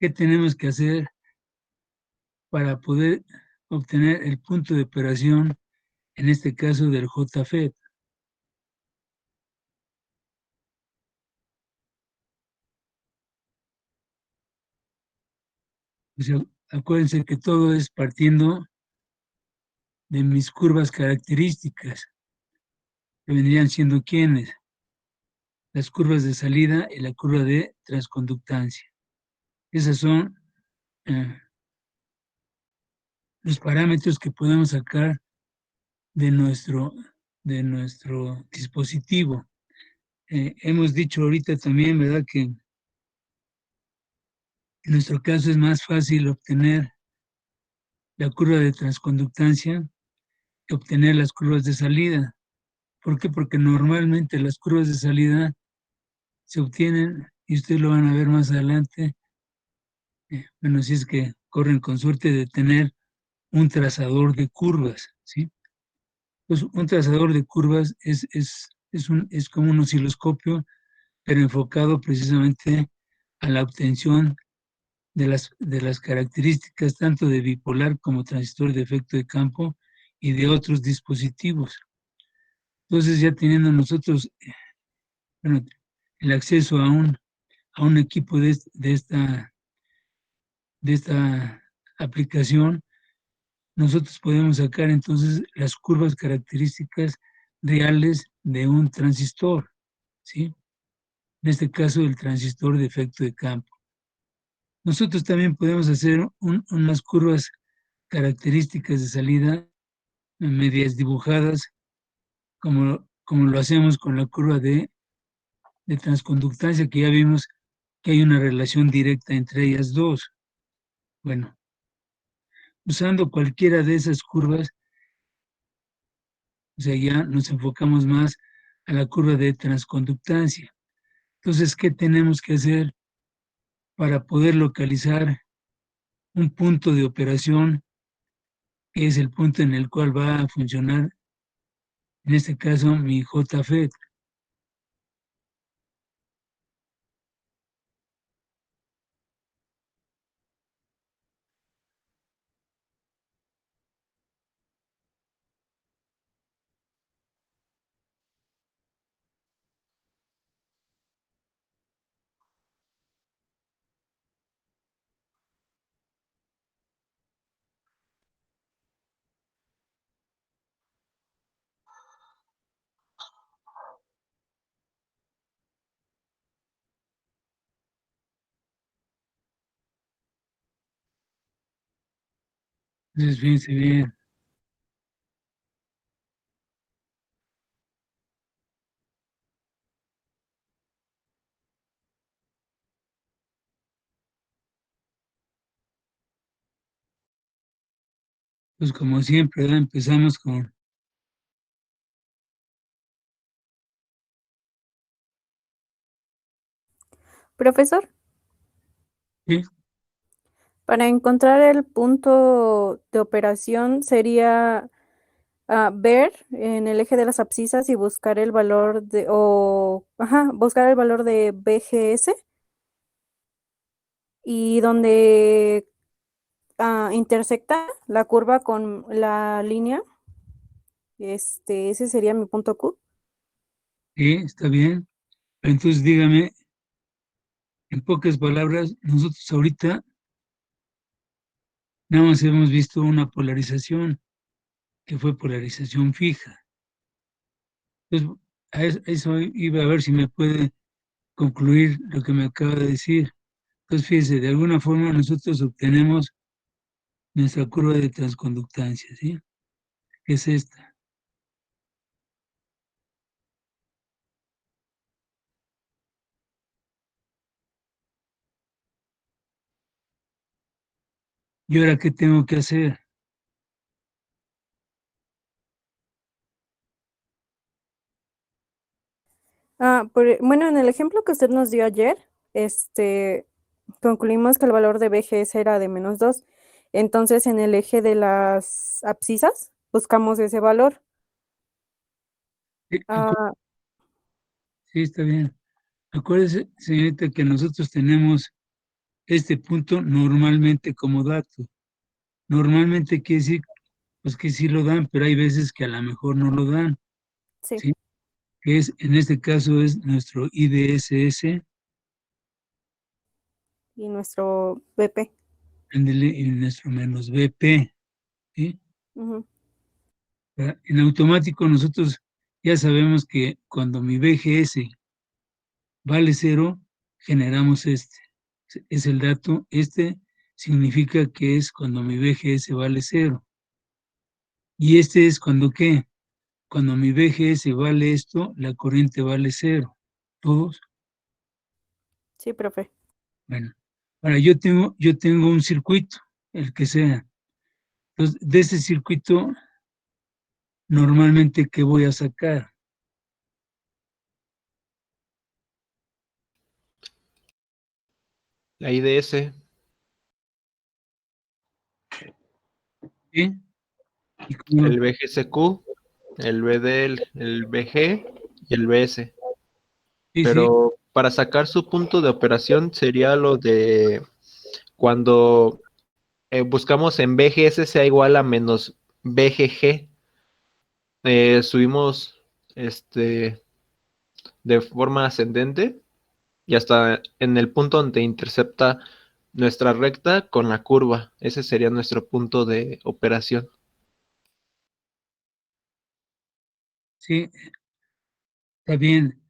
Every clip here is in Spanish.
¿qué tenemos que hacer para poder obtener el punto de operación, en este caso del JFET? O sea, acuérdense que todo es partiendo de mis curvas características, que vendrían siendo ¿quiénes? Las curvas de salida y la curva de transconductancia. Esos son los parámetros que podemos sacar de nuestro dispositivo. Hemos dicho ahorita también, ¿verdad?, que en nuestro caso es más fácil obtener la curva de transconductancia que obtener las curvas de salida. ¿Por qué? Porque normalmente las curvas de salida se obtienen, y ustedes lo van a ver más adelante, bueno, si es que corren con suerte de tener un trazador de curvas, ¿sí? Pues un trazador de curvas es como un osciloscopio, pero enfocado precisamente a la obtención de las características tanto de bipolar como transistor de efecto de campo y de otros dispositivos. Entonces, ya teniendo nosotros bueno, el acceso a un equipo de esta aplicación, nosotros podemos sacar entonces las curvas características reales de un transistor, ¿sí? En este caso, el transistor de efecto de campo. Nosotros también podemos hacer unas curvas características de salida medias dibujadas, como lo hacemos con la curva de transconductancia, que ya vimos que hay una relación directa entre ellas dos. Bueno, usando cualquiera de esas curvas, o sea, ya nos enfocamos más a la curva de transconductancia. Entonces, ¿qué tenemos que hacer para poder localizar un punto de operación, que es el punto en el cual va a funcionar, en este caso, mi JFET? Entonces, fíjense bien, pues como siempre, ¿verdad? Empezamos con, Profesor, ¿sí? para encontrar el punto de operación sería ver en el eje de las abscisas y buscar el valor buscar el valor de BGS y donde intersecta la curva con la línea, ese sería mi punto Q. Sí, está bien. Entonces, dígame, en pocas palabras, nosotros ahorita nada más hemos visto una polarización, que fue polarización fija. Entonces, a eso iba a ver si me puede concluir lo que me acaba de decir. Entonces, fíjese, de alguna forma nosotros obtenemos nuestra curva de transconductancia, ¿sí? Que es esta. ¿Y ahora qué tengo que hacer? Bueno, en el ejemplo que usted nos dio ayer, concluimos que el valor de BGS era de -2. Entonces, en el eje de las abscisas, buscamos ese valor. Sí, Ah, sí, está bien. Acuérdese, señorita, que nosotros tenemos este punto normalmente como dato. Normalmente quiere decir pues que sí lo dan, pero hay veces que a lo mejor no lo dan, Sí. ¿sí? Que es, en este caso es nuestro IDSS, Y nuestro BP. ándele, y nuestro menos BP, ¿sí? Ujú. En automático nosotros ya sabemos que cuando mi BGS vale 0, generamos este. Es el dato, este significa que es cuando mi BGS vale 0. Y este es cuando ¿qué? Cuando mi BGS vale esto, la corriente vale 0. ¿Todos? Sí, profe. Bueno, ahora yo tengo un circuito, el que sea. Entonces, de ese circuito, normalmente, ¿qué voy a sacar? La IDS, ¿Sí? ¿Y cómo? el BGCQ, el BD, el BG y el BS. Sí, sí, Pero para sacar su punto de operación sería lo de cuando buscamos en BGS sea igual a menos BGG. Subimos de forma ascendente y hasta en el punto donde intercepta nuestra recta con la curva. Ese sería nuestro punto de operación. sí, está bien.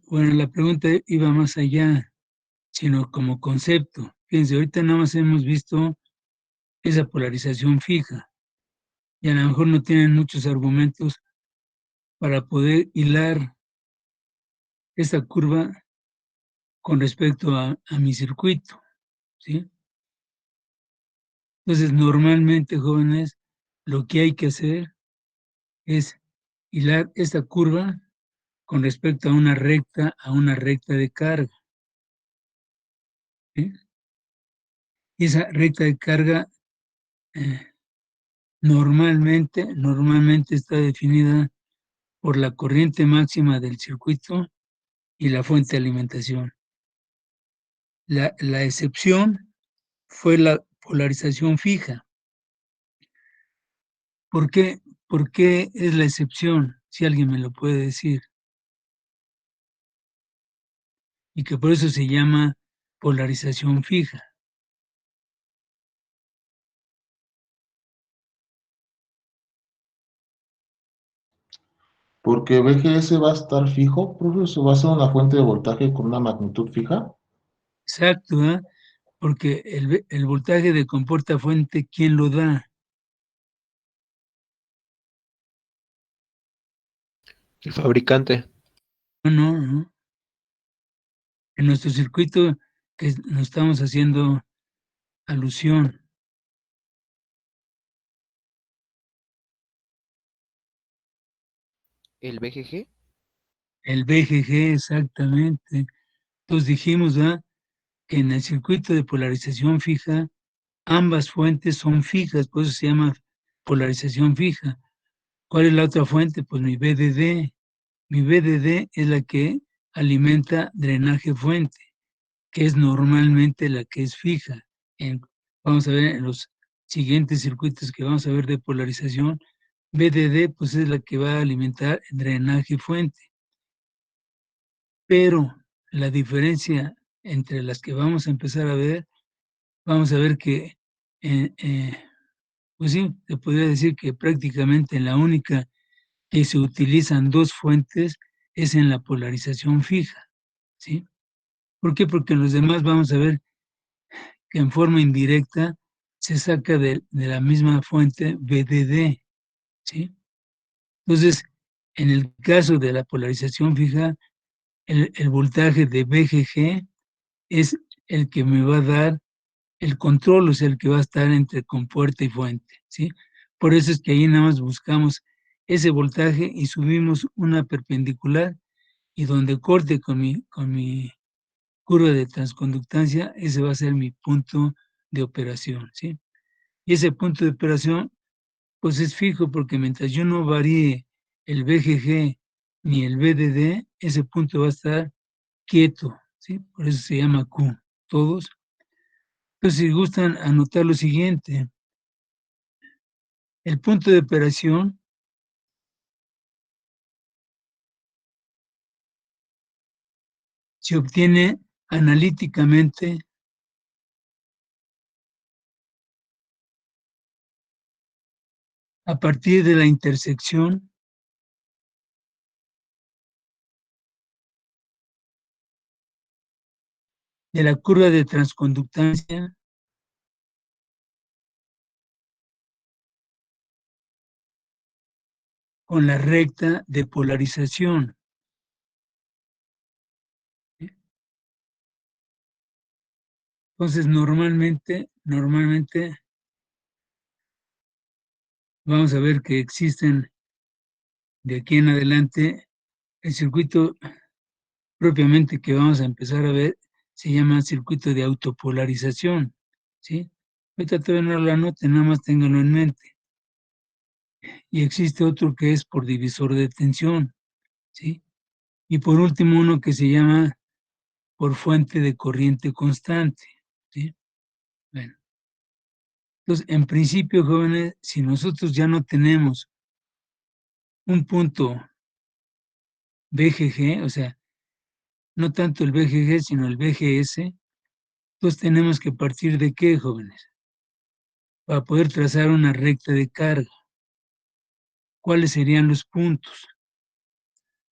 Bueno, la pregunta iba más allá, sino como concepto. Fíjense, ahorita nada más hemos visto esa polarización fija y a lo mejor no tienen muchos argumentos para poder hilar esta curva con respecto a mi circuito, ¿sí? Entonces, normalmente, jóvenes, lo que hay que hacer es hilar esta curva con respecto a una recta de carga, ¿sí? Y esa recta de carga eh, normalmente está definida por la corriente máxima del circuito y la fuente de alimentación. La excepción fue la polarización fija. ¿Por qué? ¿Por qué es la excepción? Si alguien me lo puede decir. Y que por eso se llama polarización fija. Porque BGS va a estar fijo, profesor, va a ser una fuente de voltaje con una magnitud fija. Exacto, ¿eh? Porque el voltaje de comporta fuente, ¿quién lo da? El fabricante, No, no, no. En nuestro circuito que nos estamos haciendo alusión, ¿El BGG? el BGG exactamente. Entonces dijimos, ¿verdad?, que en el circuito de polarización fija, ambas fuentes son fijas, por eso se llama polarización fija. ¿Cuál es la otra fuente? Pues mi BDD. Mi BDD es la que alimenta drenaje fuente, que es normalmente la que es fija. Vamos a ver en los siguientes circuitos que vamos a ver de polarización, BDD pues es la que va a alimentar drenaje fuente. Pero la diferencia entre las que vamos a empezar a ver, vamos a ver que, pues sí, se podría decir que prácticamente la única que se utilizan dos fuentes es en la polarización fija, ¿sí? ¿Por qué? Porque en los demás vamos a ver que en forma indirecta se saca de la misma fuente BDD, ¿sí? Entonces, en el caso de la polarización fija, el voltaje de BGG es el que me va a dar el control, o sea, el que va a estar entre compuerta y fuente, ¿sí? Por eso es que ahí nada más buscamos ese voltaje y subimos una perpendicular y donde corte con mi curva de transconductancia, ese va a ser mi punto de operación, ¿sí? Y ese punto de operación, pues es fijo porque mientras yo no varíe el BGG ni el BDD, ese punto va a estar quieto, ¿sí? Por eso se llama Q. ¿Todos? Entonces, si gustan anotar lo siguiente, el punto de operación se obtiene analíticamente a partir de la intersección de la curva de transconductancia con la recta de polarización. Entonces, normalmente vamos a ver que existen de aquí en adelante el circuito propiamente que vamos a empezar a ver se llama circuito de autopolarización, ¿sí? Ahorita todavía no lo anoten, nada más ténganlo en mente. Y existe otro que es por divisor de tensión, ¿sí? Y por último uno que se llama por fuente de corriente constante, ¿sí? Bueno, entonces, en principio, jóvenes, si nosotros ya no tenemos un punto BGG, o sea, no tanto el BGG, sino el BGS, entonces tenemos que partir de ¿qué, jóvenes? Para poder trazar una recta de carga. ¿Cuáles serían los puntos?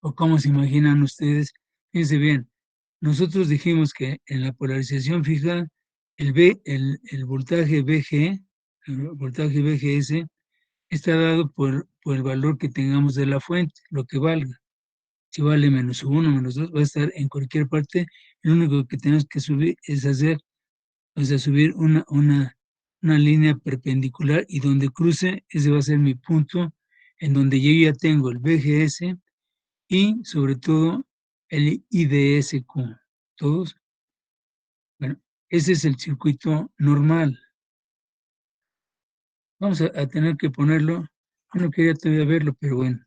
¿O cómo se imaginan ustedes? Fíjense bien, nosotros dijimos que en la polarización fija, el voltaje VG, el voltaje VGS, está dado por el valor que tengamos de la fuente, lo que valga. Si vale -1, -2, va a estar en cualquier parte. Lo único que tenemos que subir es subir una línea perpendicular y donde cruce, ese va a ser mi punto en donde yo ya tengo el BGS y sobre todo el IDSQ. ¿Todos? Bueno, ese es el circuito normal. Vamos a tener que ponerlo. Yo no quería todavía verlo, pero bueno.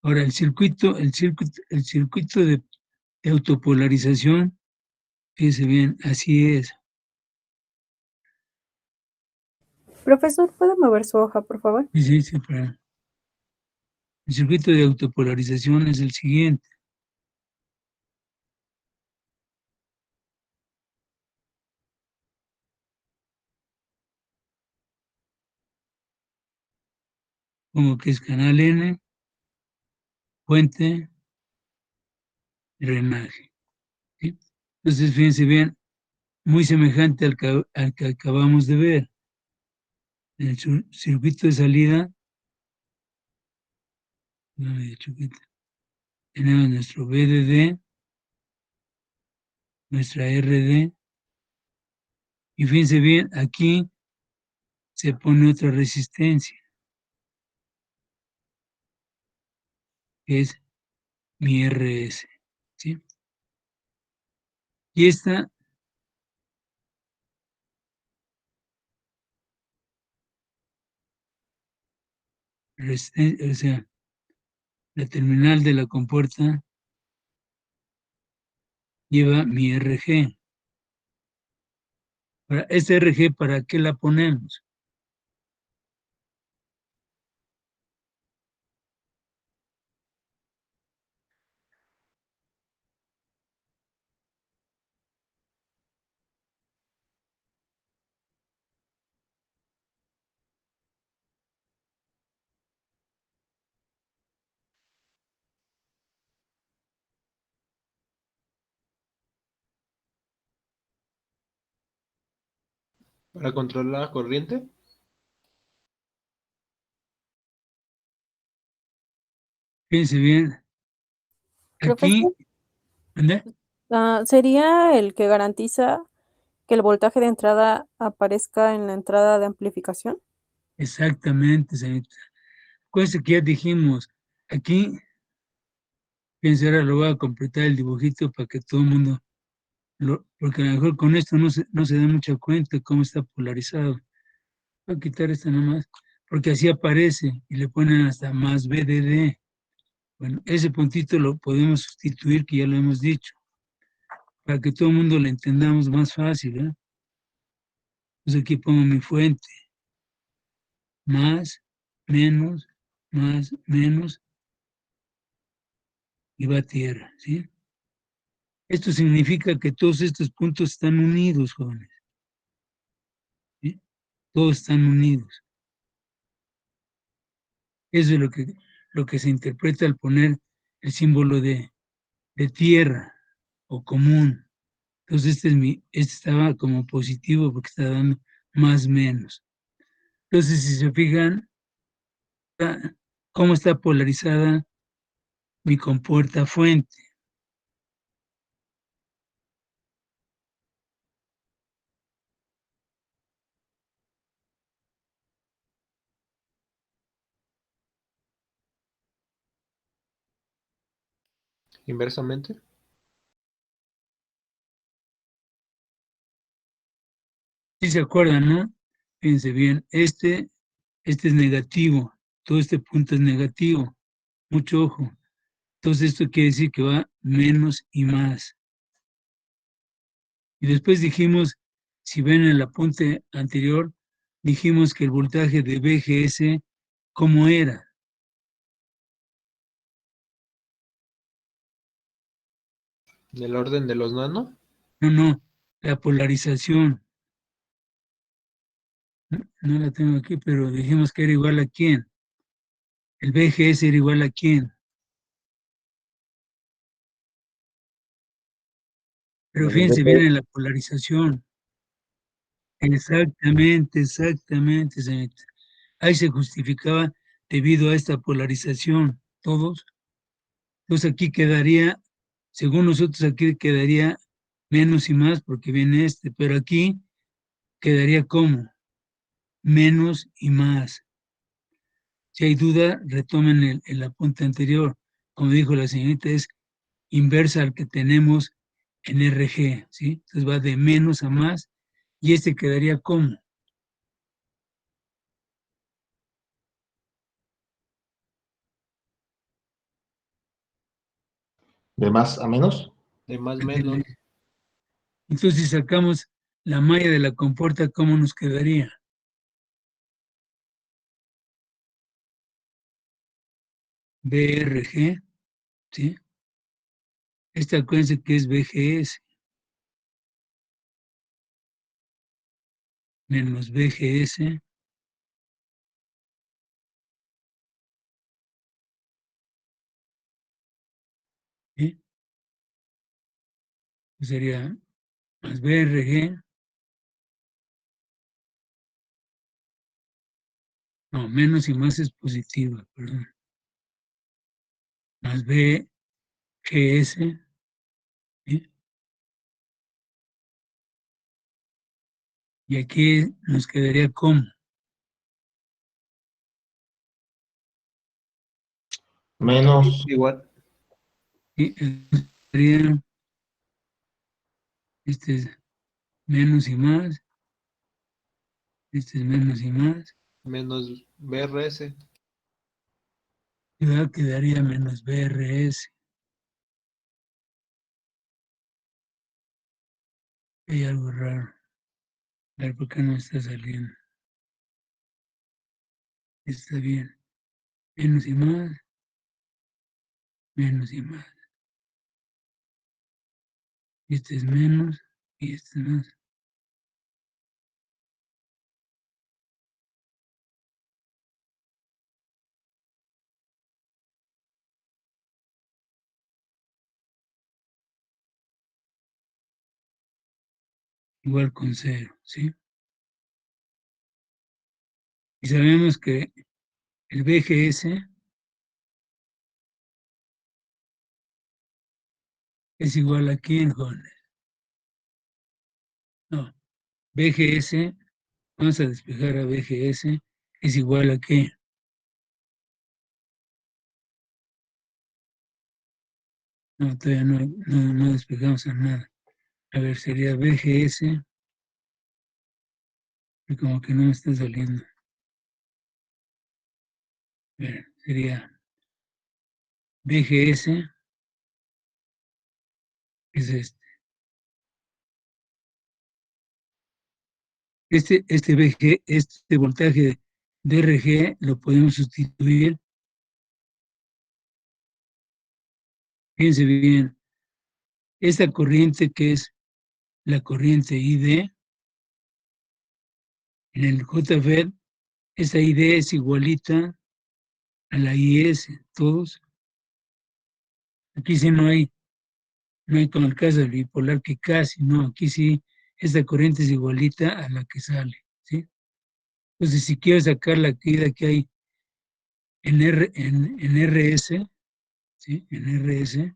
Ahora, el circuito de autopolarización, fíjense bien, así es. Profesor, ¿puede mover su hoja, por favor? Sí, el circuito de autopolarización es el siguiente. Como que es canal N, fuente, drenaje, ¿sí? Entonces, fíjense bien, muy semejante al que acabamos de ver. En el circuito de salida, tenemos nuestro VDD, nuestra RD, y fíjense bien, aquí se pone otra resistencia, que es mi RS, ¿sí? Y esta resistencia, o sea, la terminal de la compuerta lleva mi RG. Ahora, esta RG, ¿para qué la ponemos? ¿Para controlar la corriente? Fíjense bien, aquí, Profesor, ¿anda? ¿sería el que garantiza que el voltaje de entrada aparezca en la entrada de amplificación? Exactamente, señorita. Acuérdense que ya dijimos, aquí, fíjense, ahora lo voy a completar el dibujito para que todo el mundo, porque a lo mejor con esto no se da mucha cuenta cómo está polarizado. Voy a quitar esta nomás, porque así aparece y le ponen hasta más BDD. Bueno, ese puntito lo podemos sustituir, que ya lo hemos dicho, para que todo el mundo lo entendamos más fácil, ¿eh? Entonces aquí pongo mi fuente. Más, menos, y va a tierra, ¿sí? Esto significa que todos estos puntos están unidos, jóvenes, ¿sí? Todos están unidos. Eso es lo que se interpreta al poner el símbolo de tierra o común. Entonces este estaba como positivo porque está dando más menos. Entonces, si se fijan, cómo está polarizada mi compuerta fuente. Inversamente. Si se acuerdan, ¿no? Fíjense bien, este es negativo, todo este punto es negativo, mucho ojo. Entonces esto quiere decir que va menos y más. Y después dijimos, si ven en el apunte anterior, dijimos que el voltaje de VGS, ¿cómo era? Del orden de los nano. No, la polarización. No la tengo aquí, pero dijimos que era igual a quién. El VGS era igual a quién. Pero Menos fíjense bien BP. en la polarización. Exactamente, señorita. Ahí se justificaba debido a esta polarización, todos. Entonces aquí quedaría, según nosotros aquí quedaría menos y más porque viene este, pero aquí quedaría como menos y más. Si hay duda, retomen el apunte anterior. Como dijo la señorita, es inversa al que tenemos en RG, ¿sí? Entonces va de menos a más y este quedaría como De más a menos. De más menos. entonces, si sacamos la malla de la compuerta, ¿cómo nos quedaría? BRG, ¿sí? Esta acuérdense que es BGS menos BGS, ¿sí? Sería más BRG, no, menos y más es positiva, perdón, más BGS, ¿sí? Y aquí nos quedaría como, Menos. Igual. ¿sí? Sería, este es menos y más, este es menos y más, Menos BRS. y ahora quedaría menos BRS. Hay algo raro. A ver, ¿por qué no está saliendo? Está bien. Menos y más, menos y más. Este es menos y este es más. Igual con cero, ¿sí? Y sabemos que el BGS es igual a quién, jóvenes. No, BGS, vamos a despejar a BGS, es igual a qué. No, todavía no despejamos a nada. A ver, sería BGS, y como que no me está saliendo. A ver, sería BGS, es este. este voltaje de RG lo podemos sustituir. Fíjense bien, esta corriente que es la corriente ID, en el JFET, esa ID es igualita a la IS, todos. Aquí sí no hay como el caso del bipolar que casi, no, aquí sí, esta corriente es igualita a la que sale, ¿sí? Entonces, si quiero sacar la caída que hay en RS, ¿sí? En RS,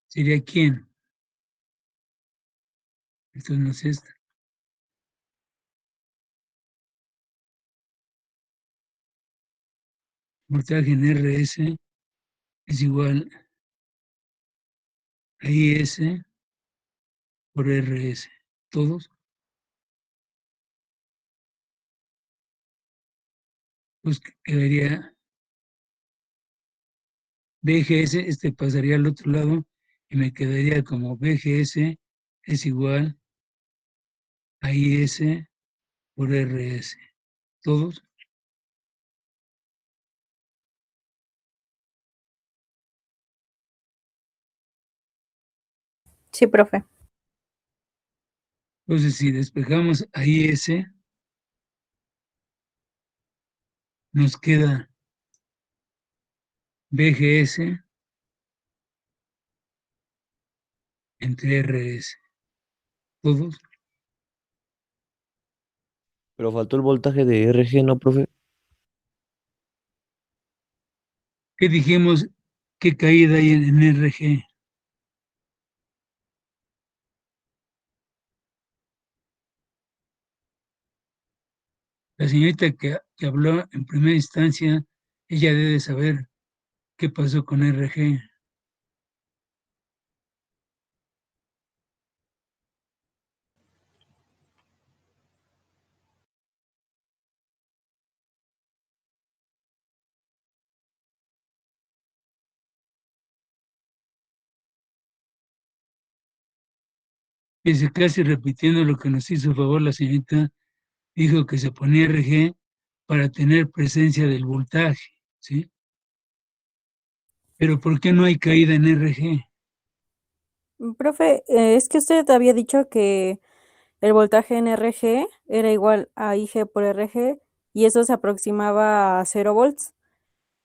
¿sería quién? Entonces no es esta. Voltaje en RS es igual a IS por RS. ¿Todos? Pues quedaría BGS, este pasaría al otro lado y me quedaría como BGS es igual a IS por RS. ¿Todos? Sí, profe. Entonces, si despejamos a IS, nos queda BGS entre RS. ¿Todos? Pero faltó el voltaje de RG, ¿no, profe? ¿Qué dijimos? ¿Qué caída hay en RG? La señorita que habló en primera instancia, ella debe saber qué pasó con RG. Dice, casi repitiendo lo que nos hizo favor la señorita, dijo que se ponía RG para tener presencia del voltaje, ¿sí? Pero ¿por qué no hay caída en RG? Profe, es que usted había dicho que el voltaje en RG era igual a IG por RG y eso se aproximaba a 0 volts,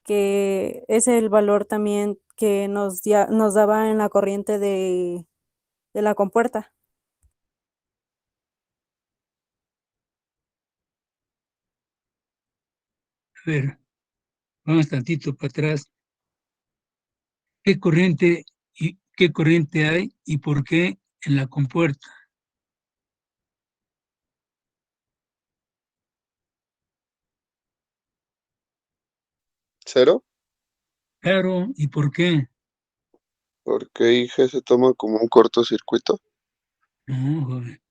que es el valor también que nos daba en la corriente de la compuerta. A ver, vamos tantito para atrás. ¿Qué corriente hay y por qué en la compuerta? ¿Cero? Claro, ¿y por qué? Porque IG se toma como un cortocircuito. No, joven.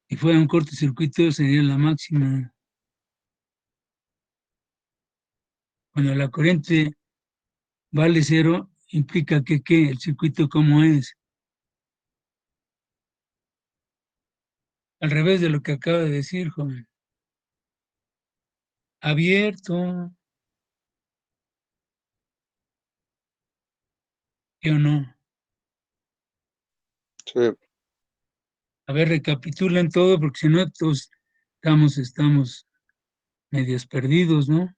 Si fuera un cortocircuito sería la máxima. Cuando la corriente vale cero, implica que ¿qué? El circuito cómo es. Al revés de lo que acaba de decir, joven. Abierto, ¿sí o no? Sí, A ver, recapitulen todo, porque si no, todos estamos medios perdidos, ¿no?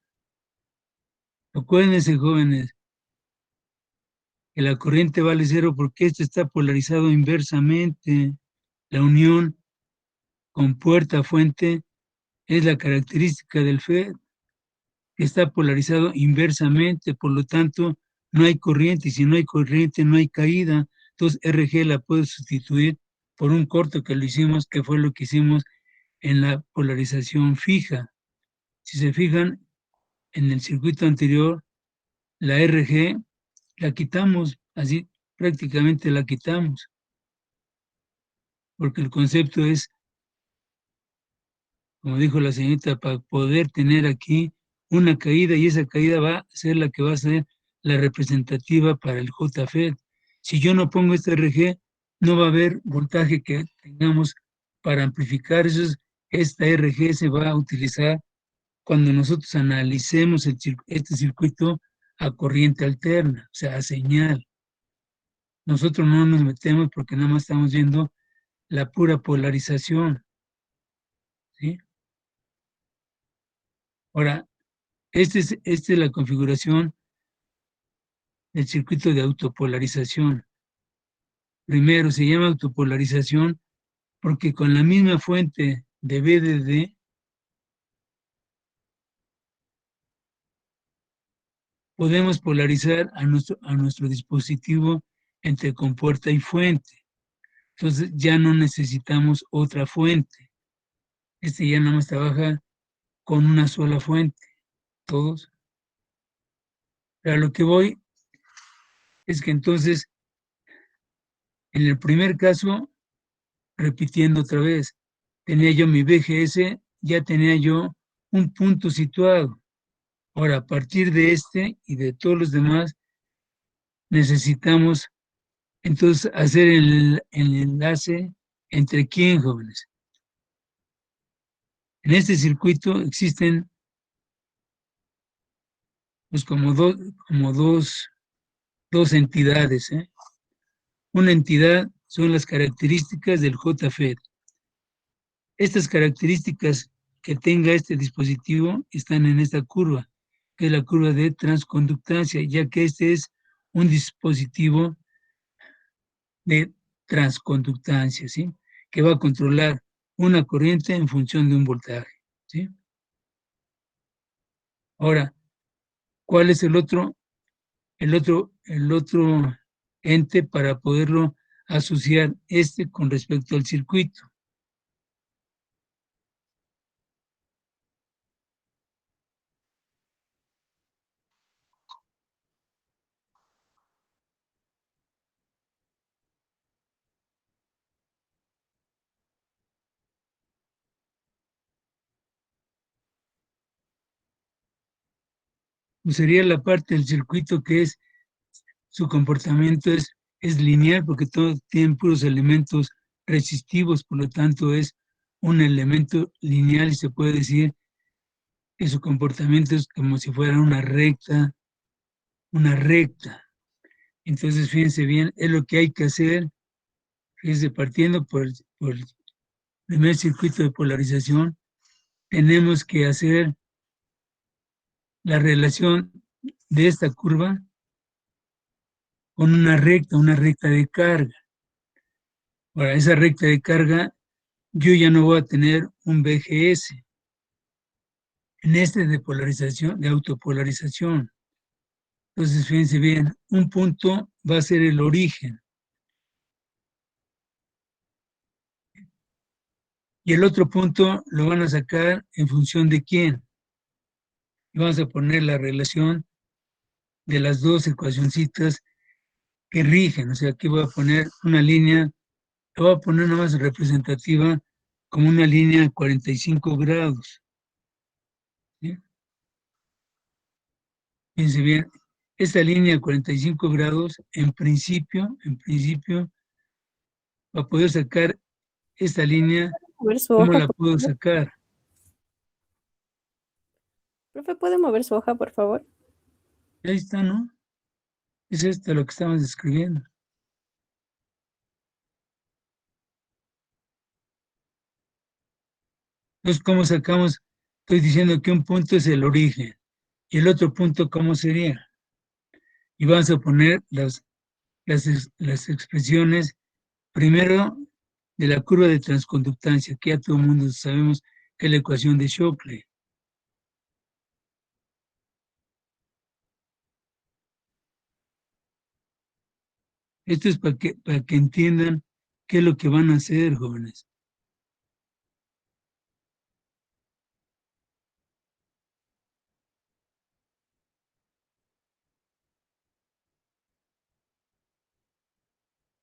Acuérdense, jóvenes, que la corriente vale cero porque esto está polarizado inversamente. La unión con puerta-fuente es la característica del FET, que está polarizado inversamente, por lo tanto, no hay corriente, y si no hay corriente, no hay caída. Entonces, RG la puedo sustituir por un corto que lo hicimos, que fue lo que hicimos en la polarización fija. Si se fijan, en el circuito anterior, la RG la quitamos, así prácticamente la quitamos, porque el concepto es, como dijo la señorita, para poder tener aquí una caída y esa caída va a ser la que va a ser la representativa para el JFET. Si yo no pongo este RG, no va a haber voltaje que tengamos para amplificar. Eso es esta RG se va a utilizar cuando nosotros analicemos este circuito a corriente alterna, o sea, a señal. Nosotros no nos metemos porque nada más estamos viendo la pura polarización, ¿sí? Ahora, esta es la configuración del circuito de autopolarización. Primero, se llama autopolarización porque con la misma fuente de VDD podemos polarizar a nuestro dispositivo entre compuerta y fuente. Entonces ya no necesitamos otra fuente. Ya nada más trabaja con una sola fuente, todos. Pero a lo que voy es que entonces, en el primer caso, repitiendo otra vez, tenía yo mi VGS, ya tenía yo un punto situado. Ahora, a partir de este y de todos los demás, necesitamos entonces hacer el enlace entre quién, jóvenes. En este circuito existen pues como dos entidades, ¿eh? Una entidad son las características del JFET. Estas características que tenga este dispositivo están en esta curva, que es la curva de transconductancia, ya que este es un dispositivo de transconductancia, ¿sí? Que va a controlar una corriente en función de un voltaje, ¿sí? Ahora, ¿cuál es el otro ente para poderlo asociar con respecto al circuito? Pues sería la parte del circuito que su comportamiento es lineal porque todos tienen puros elementos resistivos, por lo tanto es un elemento lineal y se puede decir que su comportamiento es como si fuera una recta. Entonces, fíjense bien, es lo que hay que hacer, fíjense, partiendo por el primer circuito de polarización, tenemos que hacer la relación de esta curva con una recta de carga. Ahora, esa recta de carga, yo ya no voy a tener un VGS. En este de polarización, de autopolarización. Entonces, fíjense bien, un punto va a ser el origen. Y el otro punto lo van a sacar en función de quién. Y vamos a poner la relación de las dos ecuacioncitas que rigen. O sea, aquí voy a poner una línea, la voy a poner nada más representativa como una línea de 45 grados. ¿Sí? Fíjense bien, esta línea de 45 grados, en principio, para poder sacar esta línea, Mover su ¿cómo hoja, la por puedo favor. sacar? Profe, ¿puede mover su hoja, por favor? Ahí está, ¿no? Es esto lo que estamos describiendo. Entonces, ¿cómo sacamos? Estoy diciendo que un punto es el origen. ¿Y el otro punto cómo sería? Y vamos a poner las expresiones, primero, de la curva de transconductancia, que ya todo el mundo sabemos que es la ecuación de Shockley. Esto es para que entiendan qué es lo que van a hacer, jóvenes.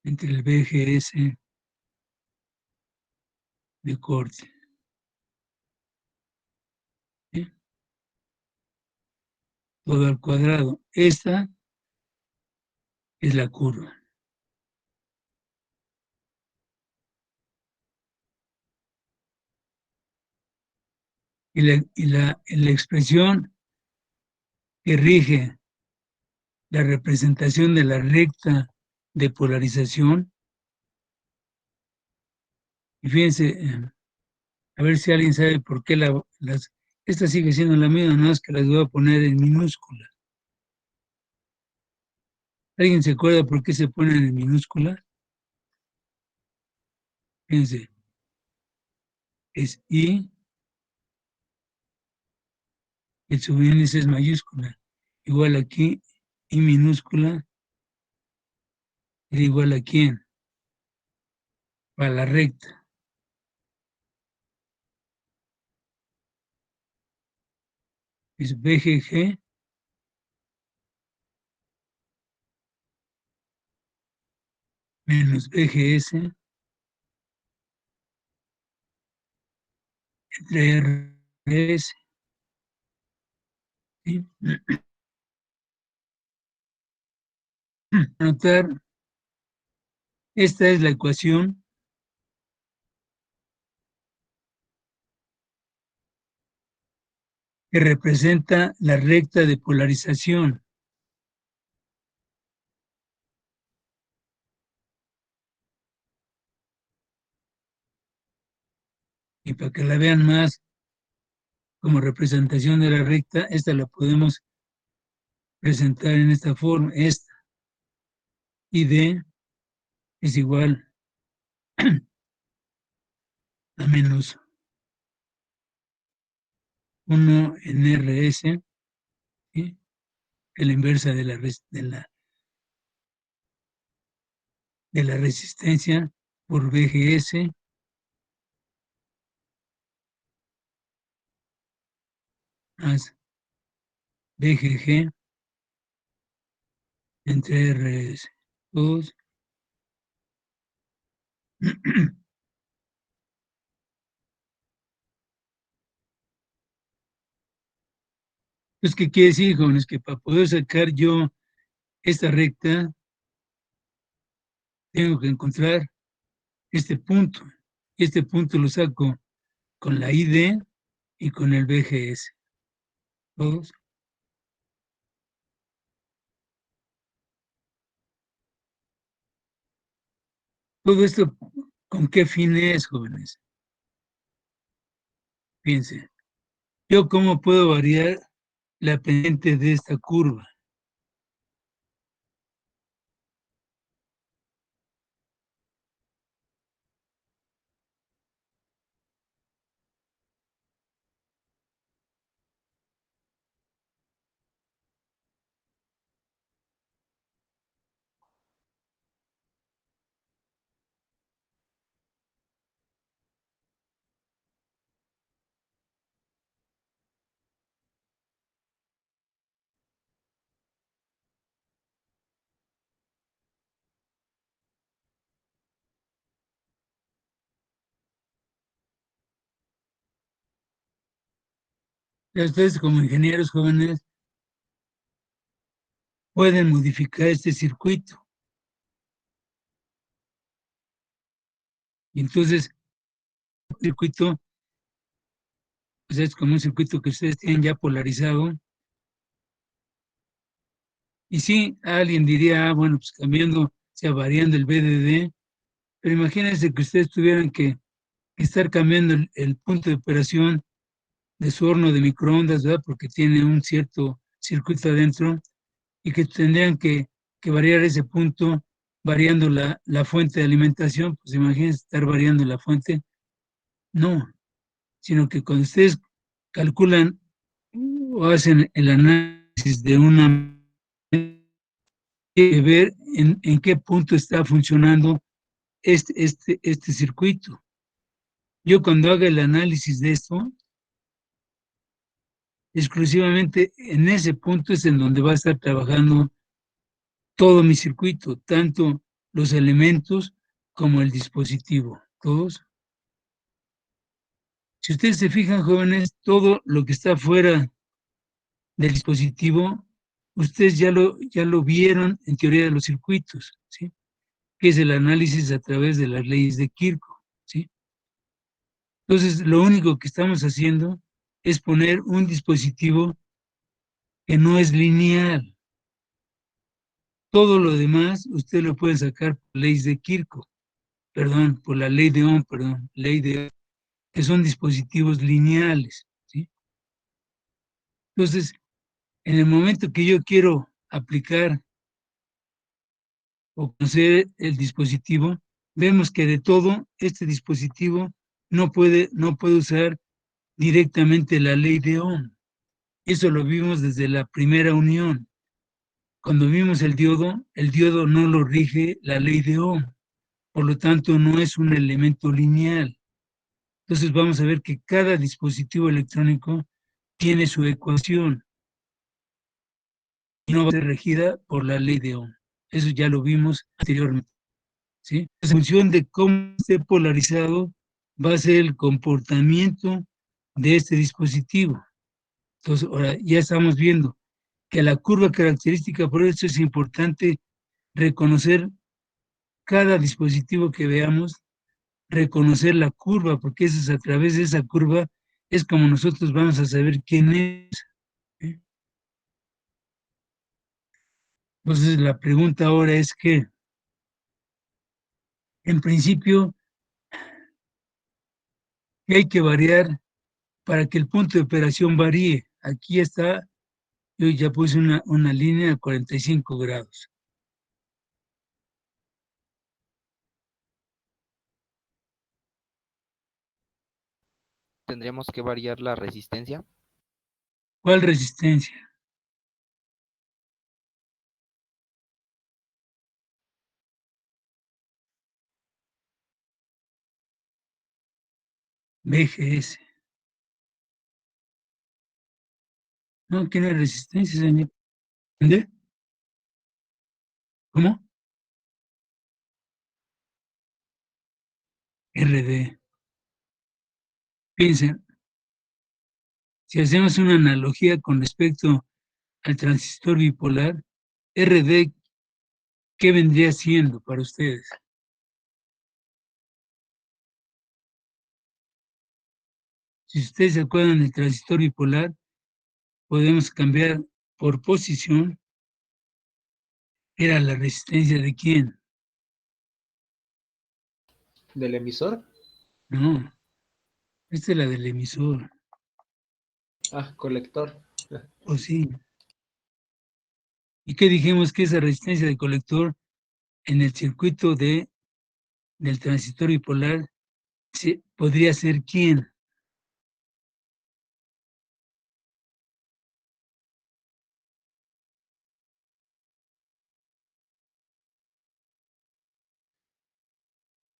Entre el VGS de corte. ¿Sí? Todo al cuadrado. Esta es la curva. Y la expresión que rige la representación de la recta de polarización, y fíjense, a ver si alguien sabe por qué esta sigue siendo la misma, nada más que las voy a poner en minúscula. ¿Alguien se acuerda por qué se ponen en minúscula? Fíjense, es I, el subíndice es mayúscula. Igual aquí, I minúscula, es igual a quién, a la recta. Es BGG menos BGS entre RS. ¿Sí? Anotar, esta es la ecuación que representa la recta de polarización. Y para que la vean más como representación de la recta, esta la podemos presentar en esta forma. Esta ID es igual a menos 1 en RS, ¿sí? Que la inversa de la resistencia por BGS más BGG entre RS. Todos. Entonces, ¿qué quiere decir, jóvenes? Que para poder sacar yo esta recta, tengo que encontrar este punto. Este punto lo saco con la ID y con el BGS. ¿Todos? Todo esto, ¿con qué fin es, jóvenes? Fíjense, ¿yo cómo puedo variar la pendiente de esta curva? Ya ustedes como ingenieros jóvenes pueden modificar este circuito. Y entonces, el circuito pues es como un circuito que ustedes tienen ya polarizado. Y sí, alguien diría, bueno, pues cambiando, o sea, variando el BDD, pero imagínense que ustedes tuvieran que estar cambiando el punto de operación de su horno de microondas, ¿verdad? Porque tiene un cierto circuito adentro y que tendrían que variar ese punto variando la fuente de alimentación. Pues imagínense estar variando la fuente. No, sino que cuando ustedes calculan o hacen el análisis de una, ver en qué punto está funcionando este circuito. Yo cuando haga el análisis de esto, exclusivamente en ese punto es en donde va a estar trabajando todo mi circuito, tanto los elementos como el dispositivo, todos. Si ustedes se fijan, jóvenes, todo lo que está fuera del dispositivo, ustedes ya lo vieron en teoría de los circuitos, ¿sí? Que es el análisis a través de las leyes de Kirchhoff, ¿sí? Entonces, lo único que estamos haciendo es poner un dispositivo que no es lineal. Todo lo demás usted lo puede sacar por leyes de Kirchhoff, perdón, por la ley de Ohm, perdón, ley de que son dispositivos lineales, ¿sí? Entonces, en el momento que yo quiero aplicar o conocer el dispositivo, vemos que de todo este dispositivo no puede usar directamente la ley de Ohm. Eso lo vimos desde la primera unión. Cuando vimos el diodo no lo rige la ley de Ohm, por lo tanto no es un elemento lineal. Entonces vamos a ver que cada dispositivo electrónico tiene su ecuación y no va a ser regida por la ley de Ohm. Eso ya lo vimos anteriormente, ¿sí? En función de cómo esté polarizado, va a ser el comportamiento de este dispositivo. Entonces, ahora ya estamos viendo que la curva característica, por eso es importante reconocer cada dispositivo que veamos, reconocer la curva, porque eso es a través de esa curva, es como nosotros vamos a saber quién es, ¿sí? Entonces, la pregunta ahora es que, en principio, ¿qué hay que variar para que el punto de operación varíe? Aquí está, yo ya puse una línea a 45 grados. Tendríamos que variar la resistencia. ¿Cuál resistencia? BGS. No, ¿qué no hay resistencia, señor? ¿Entiende? ¿Cómo? RD. Piensen, si hacemos una analogía con respecto al transistor bipolar, RD, ¿qué vendría siendo para ustedes? Si ustedes se acuerdan del transistor bipolar, podemos cambiar por posición. ¿Era la resistencia de quién? ¿Del emisor? No, esta es la del emisor. Ah, colector. ¿O sí? ¿Y qué dijimos que esa resistencia de colector en el circuito del transistor bipolar podría ser quién?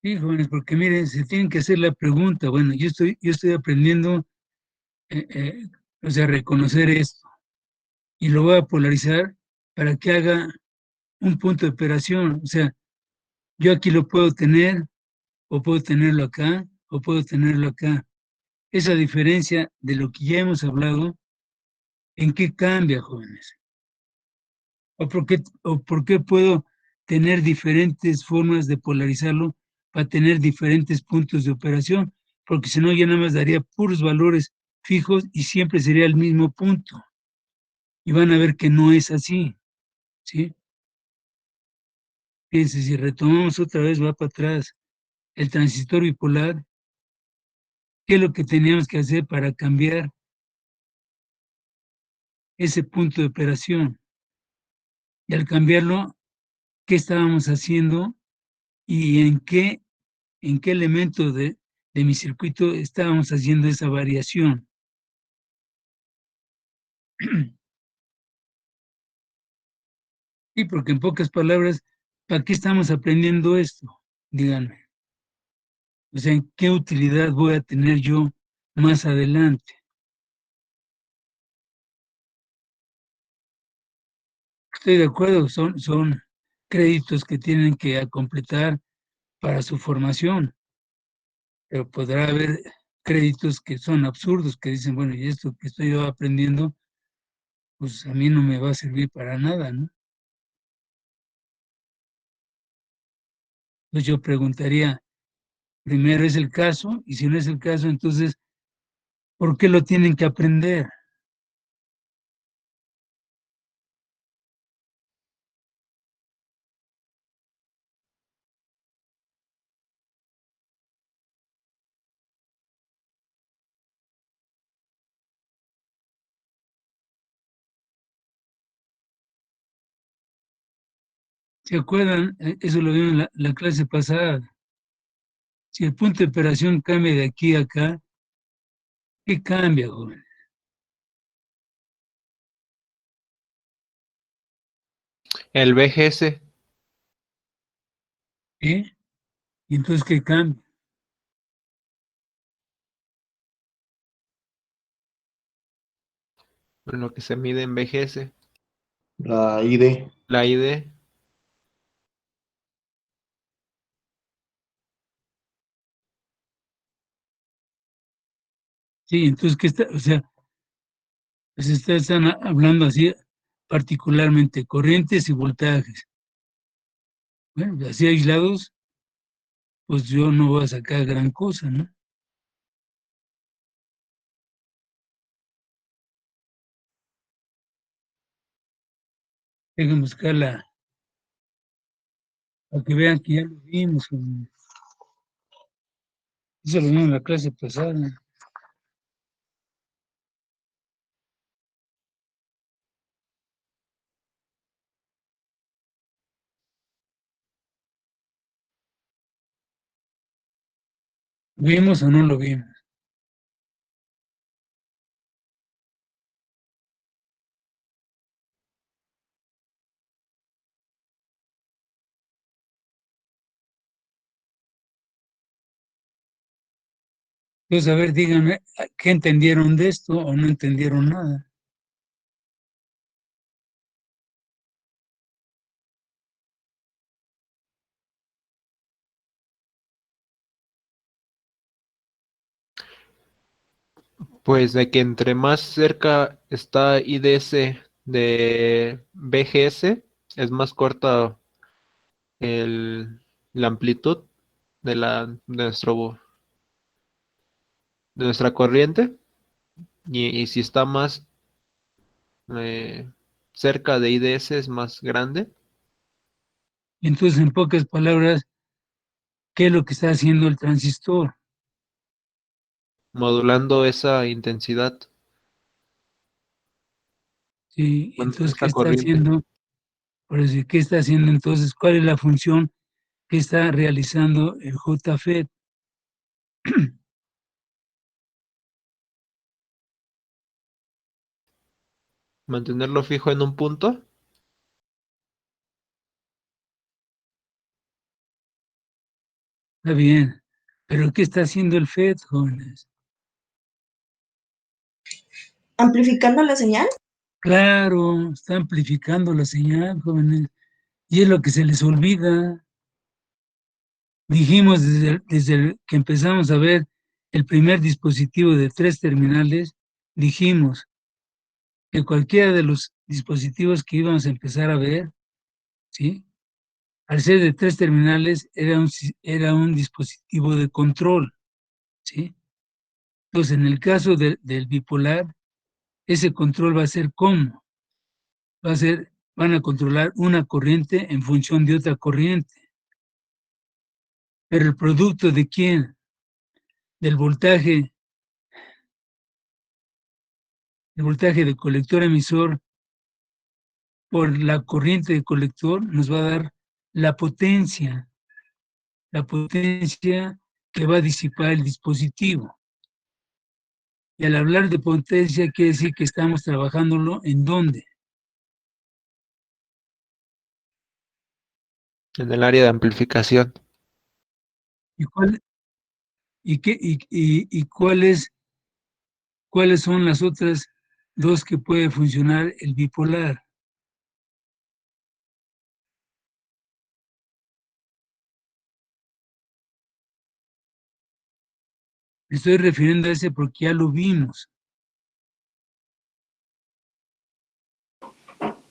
Sí, jóvenes, porque miren, se tienen que hacer la pregunta. Bueno, yo estoy aprendiendo, o sea, reconocer esto y lo voy a polarizar para que haga un punto de operación. O sea, yo aquí lo puedo tener, o puedo tenerlo acá, o puedo tenerlo acá. Esa diferencia de lo que ya hemos hablado, ¿en qué cambia, jóvenes? ¿O por qué puedo tener diferentes formas de polarizarlo para tener diferentes puntos de operación? Porque si no, ya nada más daría puros valores fijos y siempre sería el mismo punto. Y van a ver que no es así, ¿sí? Fíjense, si retomamos otra vez, va para atrás, el transistor bipolar, ¿qué es lo que teníamos que hacer para cambiar ese punto de operación? Y al cambiarlo, ¿qué estábamos haciendo y en qué elemento de mi circuito estábamos haciendo esa variación? Sí, porque en pocas palabras, ¿para qué estamos aprendiendo esto? Díganme. O sea, ¿en qué utilidad voy a tener yo más adelante? Estoy de acuerdo, son créditos que tienen que completar para su formación, pero podrá haber créditos que son absurdos, que dicen, bueno, y esto que estoy yo aprendiendo, pues a mí no me va a servir para nada, ¿no? Entonces yo preguntaría, primero es el caso, y si no es el caso, entonces, ¿Por qué lo tienen que aprender? ¿Se acuerdan? Eso lo vimos en la clase pasada. Si el punto de operación cambia de aquí a acá, ¿qué cambia, joven? El VGS, ¿Eh? ¿Y entonces qué cambia? lo que se mide en VGS, La ID. la ID. Sí, entonces, ¿qué está? O sea, pues están hablando así particularmente corrientes y voltajes. Bueno, así aislados, pues yo no voy a sacar gran cosa, ¿no? Déjenme buscarla para que vean que ya lo vimos. Joven. Eso lo vimos en la clase pasada. ¿Vimos o no lo vimos? Entonces, a ver, díganme, ¿qué entendieron de esto o no entendieron nada? Pues de que entre más cerca está IDS de VGS, es más corta la amplitud de nuestra corriente. Y si está más eh, cerca de IDS es más grande, Entonces, en pocas palabras, ¿qué es lo que está haciendo el transistor? modulando esa intensidad, Sí, entonces, ¿qué esa está corriente. haciendo? Por decir, ¿qué está haciendo entonces? ¿Cuál es la función que está realizando el JFET? Mantenerlo fijo en un punto. Está bien, pero ¿qué está haciendo el FET, jóvenes? ¿Amplificando la señal? Claro, está amplificando la señal, jóvenes, y es lo que se les olvida. Dijimos desde que empezamos a ver el primer dispositivo de 3 terminales, dijimos que cualquiera de los dispositivos que íbamos a empezar a ver, ¿sí? Al ser de 3 terminales, era un dispositivo de control, ¿sí? Entonces, en el caso del bipolar, ese control va a ser ¿cómo? Van a controlar una corriente en función de otra corriente. Pero el producto ¿de quién? Del voltaje, el voltaje de colector emisor por la corriente de colector nos va a dar la potencia que va a disipar el dispositivo. Y al hablar de potencia quiere decir que estamos trabajándolo ¿en dónde? En el área de amplificación. ¿Y cuáles son las otras dos que puede funcionar el bipolar? Me estoy refiriendo a ese porque ya lo vimos.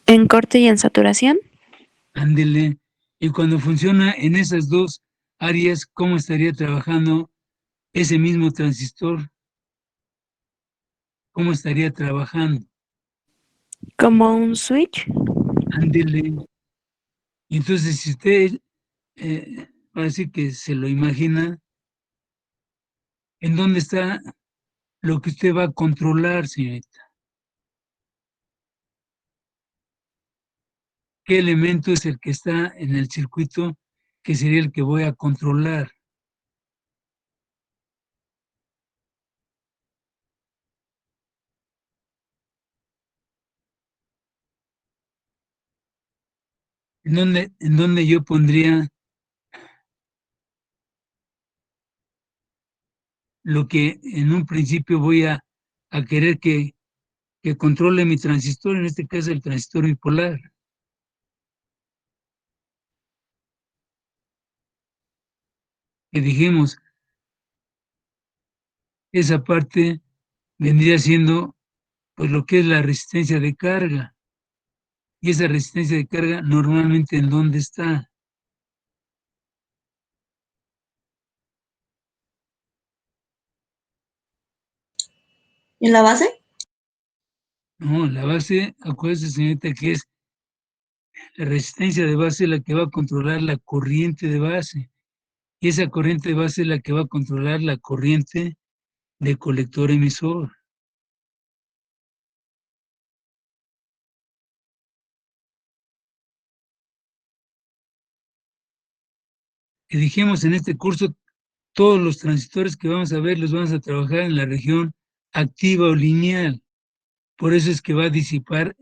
¿En corte y en saturación? Ándele. Y cuando funciona en esas dos áreas, ¿cómo estaría trabajando ese mismo transistor? ¿cómo estaría trabajando? Como un switch. Ándele. Y entonces, si usted, así que se lo imagina, ¿en dónde está lo que usted va a controlar, señorita? ¿Qué elemento es el que está en el circuito que sería el que voy a controlar? ¿En dónde yo pondría lo que en un principio voy a querer que controle mi transistor, en este caso el transistor bipolar? Que dijimos, esa parte vendría siendo pues lo que es la resistencia de carga. Y esa resistencia de carga normalmente ¿en dónde está? ¿En la base? No, la base, acuérdese, señorita, que es la resistencia de base la que va a controlar la corriente de base. Y esa corriente de base es la que va a controlar la corriente de colector emisor. Que dijimos en este curso, todos los transistores que vamos a ver los vamos a trabajar en la región activa o lineal. Por eso es que va a disipar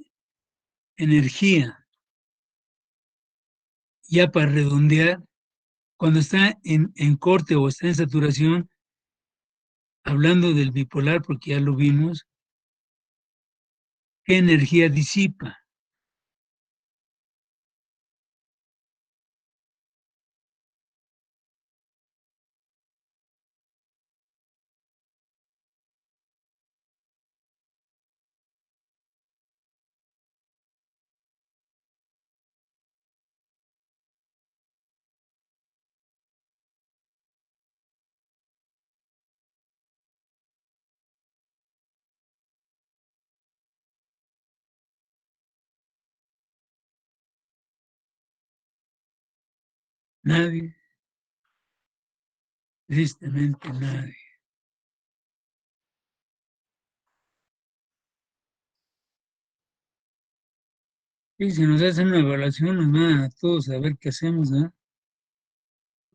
energía. Ya para redondear, cuando está en corte o está en saturación, hablando del bipolar, porque ya lo vimos, ¿qué energía disipa? Nadie, tristemente nadie. Y si nos hacen una evaluación, nos van a todos a ver qué hacemos, ¿no?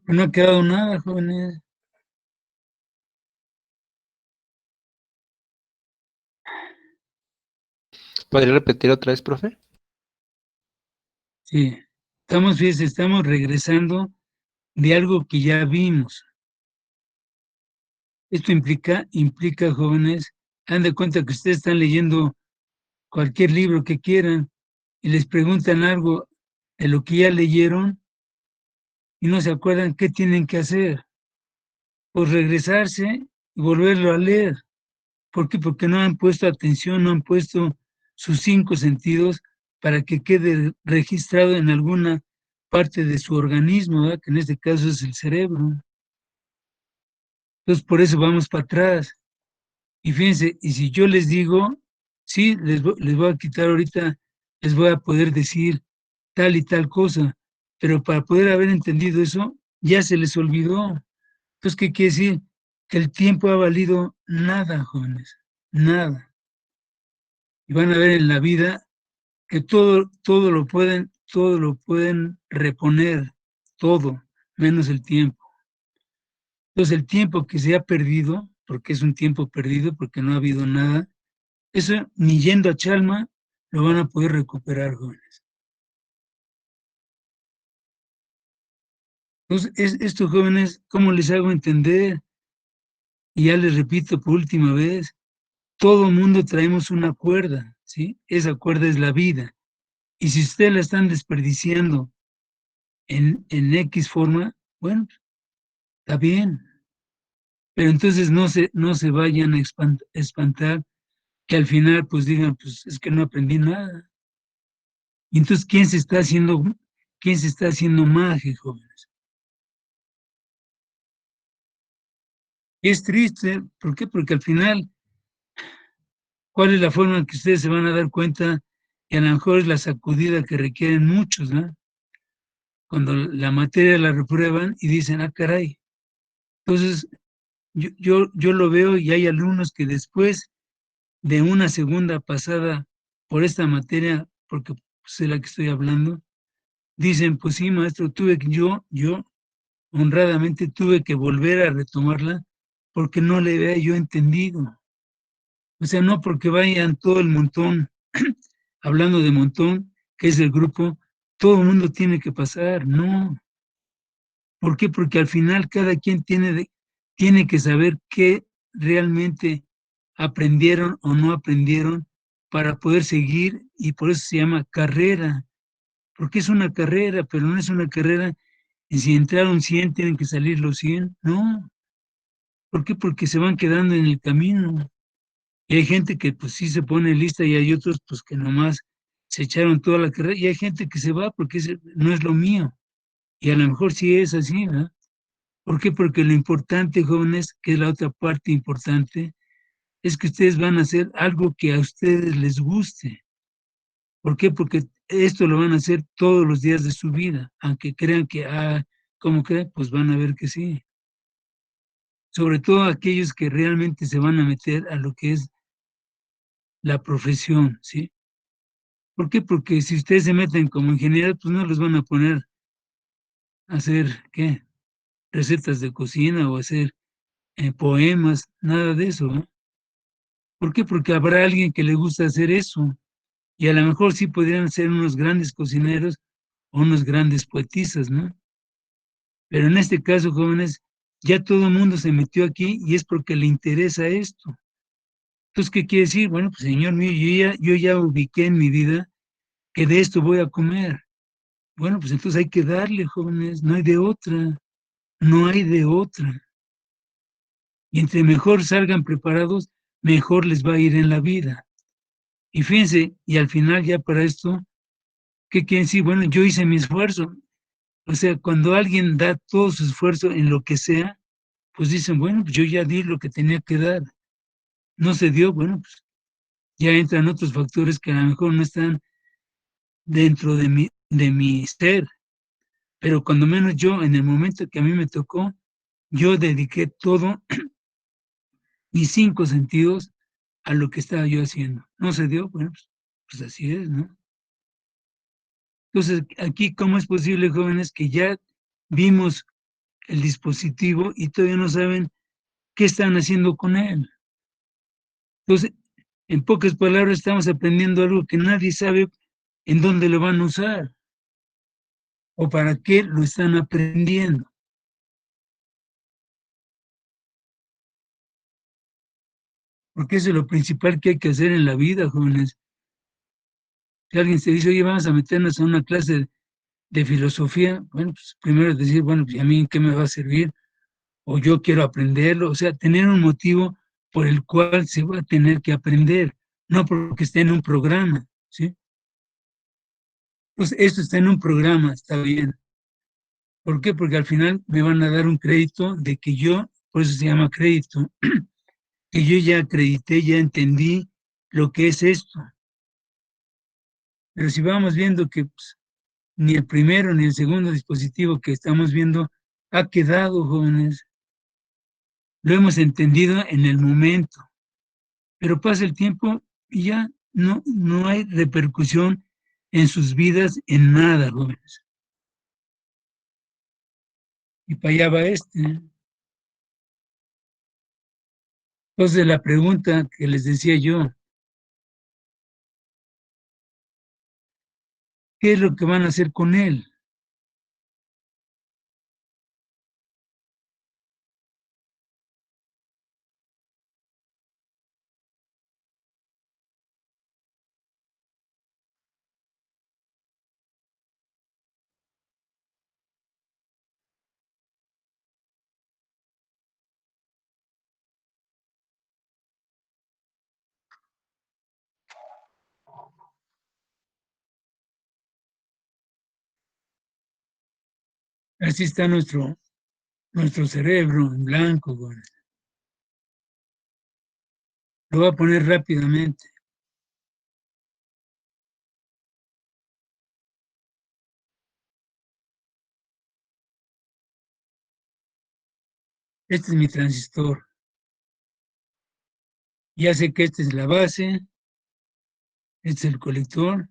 No ha quedado nada, jóvenes. ¿Podría repetir otra vez, profe? Sí, fíjense, estamos regresando de algo que ya vimos. Esto implica, jóvenes, hagan de cuenta que ustedes están leyendo cualquier libro que quieran y les preguntan algo de lo que ya leyeron y no se acuerdan qué tienen que hacer. Pues regresarse y volverlo a leer. ¿Por qué? Porque no han puesto atención, no han puesto sus 5 sentidos para que quede registrado en alguna parte de su organismo, ¿verdad? Que en este caso es el cerebro. Entonces, por eso vamos para atrás. Y fíjense, y si yo les digo, sí, les voy a quitar ahorita, les voy a poder decir tal y tal cosa, pero para poder haber entendido eso, ya se les olvidó. Entonces, ¿qué quiere decir? Que el tiempo ha valido nada, jóvenes, nada. Y van a ver en la vida que todo lo pueden reponer, todo, menos el tiempo. Entonces, el tiempo que se ha perdido, porque es un tiempo perdido, porque no ha habido nada, eso ni yendo a Chalma lo van a poder recuperar, jóvenes. Entonces, estos jóvenes, ¿cómo les hago entender? Y ya les repito por última vez, todo mundo traemos una cuerda, ¿sí? Esa cuerda es la vida. Y si ustedes la están desperdiciando en X forma, bueno, está bien. Pero entonces no se vayan a espantar que al final pues digan, pues es que no aprendí nada. Y entonces, quién se está haciendo magia, jóvenes? Y es triste, ¿por qué? Porque al final ¿Cuál es la forma en que ustedes se van a dar cuenta? Y a lo mejor es la sacudida que requieren muchos, ¿no? Cuando la materia la reprueban y dicen, ah, caray. Entonces, yo lo veo y hay alumnos que después de una segunda pasada por esta materia, porque pues, es la que estoy hablando, dicen, pues sí, maestro, yo honradamente tuve que volver a retomarla porque no le había yo entendido. O sea, no porque vayan todo el montón, hablando de montón, que es el grupo, todo el mundo tiene que pasar, no. ¿Por qué? Porque al final cada quien tiene que saber qué realmente aprendieron o no aprendieron para poder seguir, y por eso se llama carrera, porque es una carrera, pero no es una carrera y si entraron 100 tienen que salir los 100, no. ¿Por qué? Porque se van quedando en el camino. Y hay gente que pues sí se pone lista y hay otros pues que nomás se echaron toda la carrera y hay gente que se va porque no es lo mío. Y a lo mejor sí es así, ¿no? ¿Por qué? Porque lo importante, jóvenes, que es la otra parte importante, es que ustedes van a hacer algo que a ustedes les guste. ¿Por qué? Porque esto lo van a hacer todos los días de su vida, aunque crean que, ¿cómo creen? Pues van a ver que sí. Sobre todo aquellos que realmente se van a meter a lo que es la profesión, ¿sí? ¿Por qué? Porque si ustedes se meten como ingenieros, pues no los van a poner a hacer, ¿qué? Recetas de cocina o hacer poemas, nada de eso, ¿no? ¿Por qué? Porque habrá alguien que le gusta hacer eso y a lo mejor sí podrían ser unos grandes cocineros o unos grandes poetisas, ¿no? Pero en este caso, jóvenes, ya todo el mundo se metió aquí y es porque le interesa esto. Entonces, ¿qué quiere decir? Bueno, pues señor mío, yo ya ubiqué en mi vida que de esto voy a comer. Bueno, pues entonces hay que darle, jóvenes, no hay de otra, no hay de otra. Y entre mejor salgan preparados, mejor les va a ir en la vida. Y fíjense, y al final ya para esto, ¿qué quiere decir? Bueno, yo hice mi esfuerzo. O sea, cuando alguien da todo su esfuerzo en lo que sea, pues dicen, bueno, pues yo ya di lo que tenía que dar. No se dio, bueno, pues ya entran otros factores que a lo mejor no están dentro de mi ser. Pero cuando menos yo, en el momento que a mí me tocó, yo dediqué todo mis 5 sentidos a lo que estaba yo haciendo. No se dio, bueno, pues así es, ¿no? Entonces, aquí, ¿cómo es posible, jóvenes, que ya vimos el dispositivo y todavía no saben qué están haciendo con él? Entonces, en pocas palabras, estamos aprendiendo algo que nadie sabe en dónde lo van a usar o para qué lo están aprendiendo. Porque eso es lo principal que hay que hacer en la vida, jóvenes. Si alguien se dice, oye, vamos a meternos a una clase de filosofía, bueno, pues primero es decir, bueno, pues a mí en qué me va a servir, o yo quiero aprenderlo, o sea, tener un motivo por el cual se va a tener que aprender, no porque esté en un programa, ¿sí? Pues esto está en un programa, está bien. ¿Por qué? Porque al final me van a dar un crédito de que yo, por eso se llama crédito, que yo ya acredité, ya entendí lo que es esto. Pero si vamos viendo que pues, ni el primero ni el segundo dispositivo que estamos viendo ha quedado, jóvenes, lo hemos entendido en el momento, pero pasa el tiempo y ya no hay repercusión en sus vidas en nada, jóvenes. Y para allá va este. Entonces la pregunta que les decía yo, ¿qué es lo que van a hacer con él? Así está nuestro cerebro en blanco, jóvenes. Lo voy a poner rápidamente. Este es mi transistor. Ya sé que esta es la base, este es el colector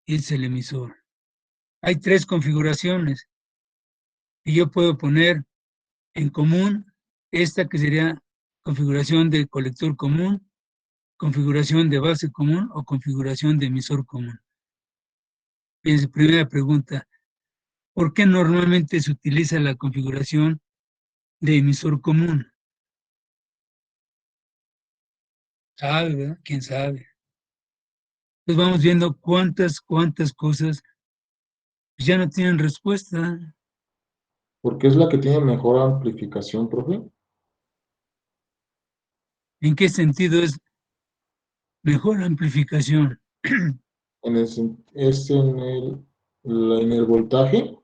y este es el emisor. Hay 3 configuraciones y yo puedo poner en común esta que sería configuración de colector común, configuración de base común o configuración de emisor común. Fíjense, primera pregunta, ¿por qué normalmente se utiliza la configuración de emisor común? ¿Sabe, verdad? ¿Quién sabe? Pues vamos viendo cuántas cosas ya no tienen respuesta. Porque es la que tiene mejor amplificación, profe. ¿En qué sentido es mejor amplificación? Es en el voltaje.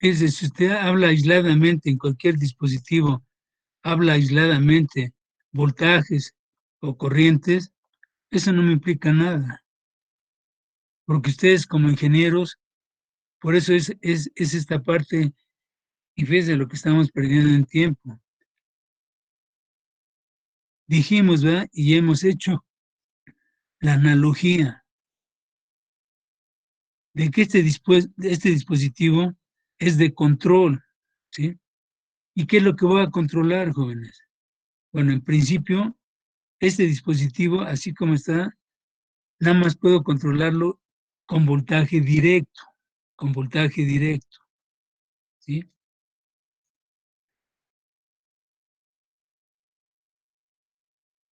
Es decir, si usted habla aisladamente en cualquier dispositivo, habla aisladamente voltajes o corrientes, eso no me implica nada, porque ustedes como ingenieros, por eso es esta parte, y fíjense lo que estamos perdiendo en tiempo. Dijimos, ¿verdad? Y hemos hecho la analogía de que este dispositivo es de control, ¿sí? ¿Y qué es lo que voy a controlar, jóvenes? Bueno, en principio, este dispositivo, así como está, nada más puedo controlarlo con voltaje directo, ¿sí?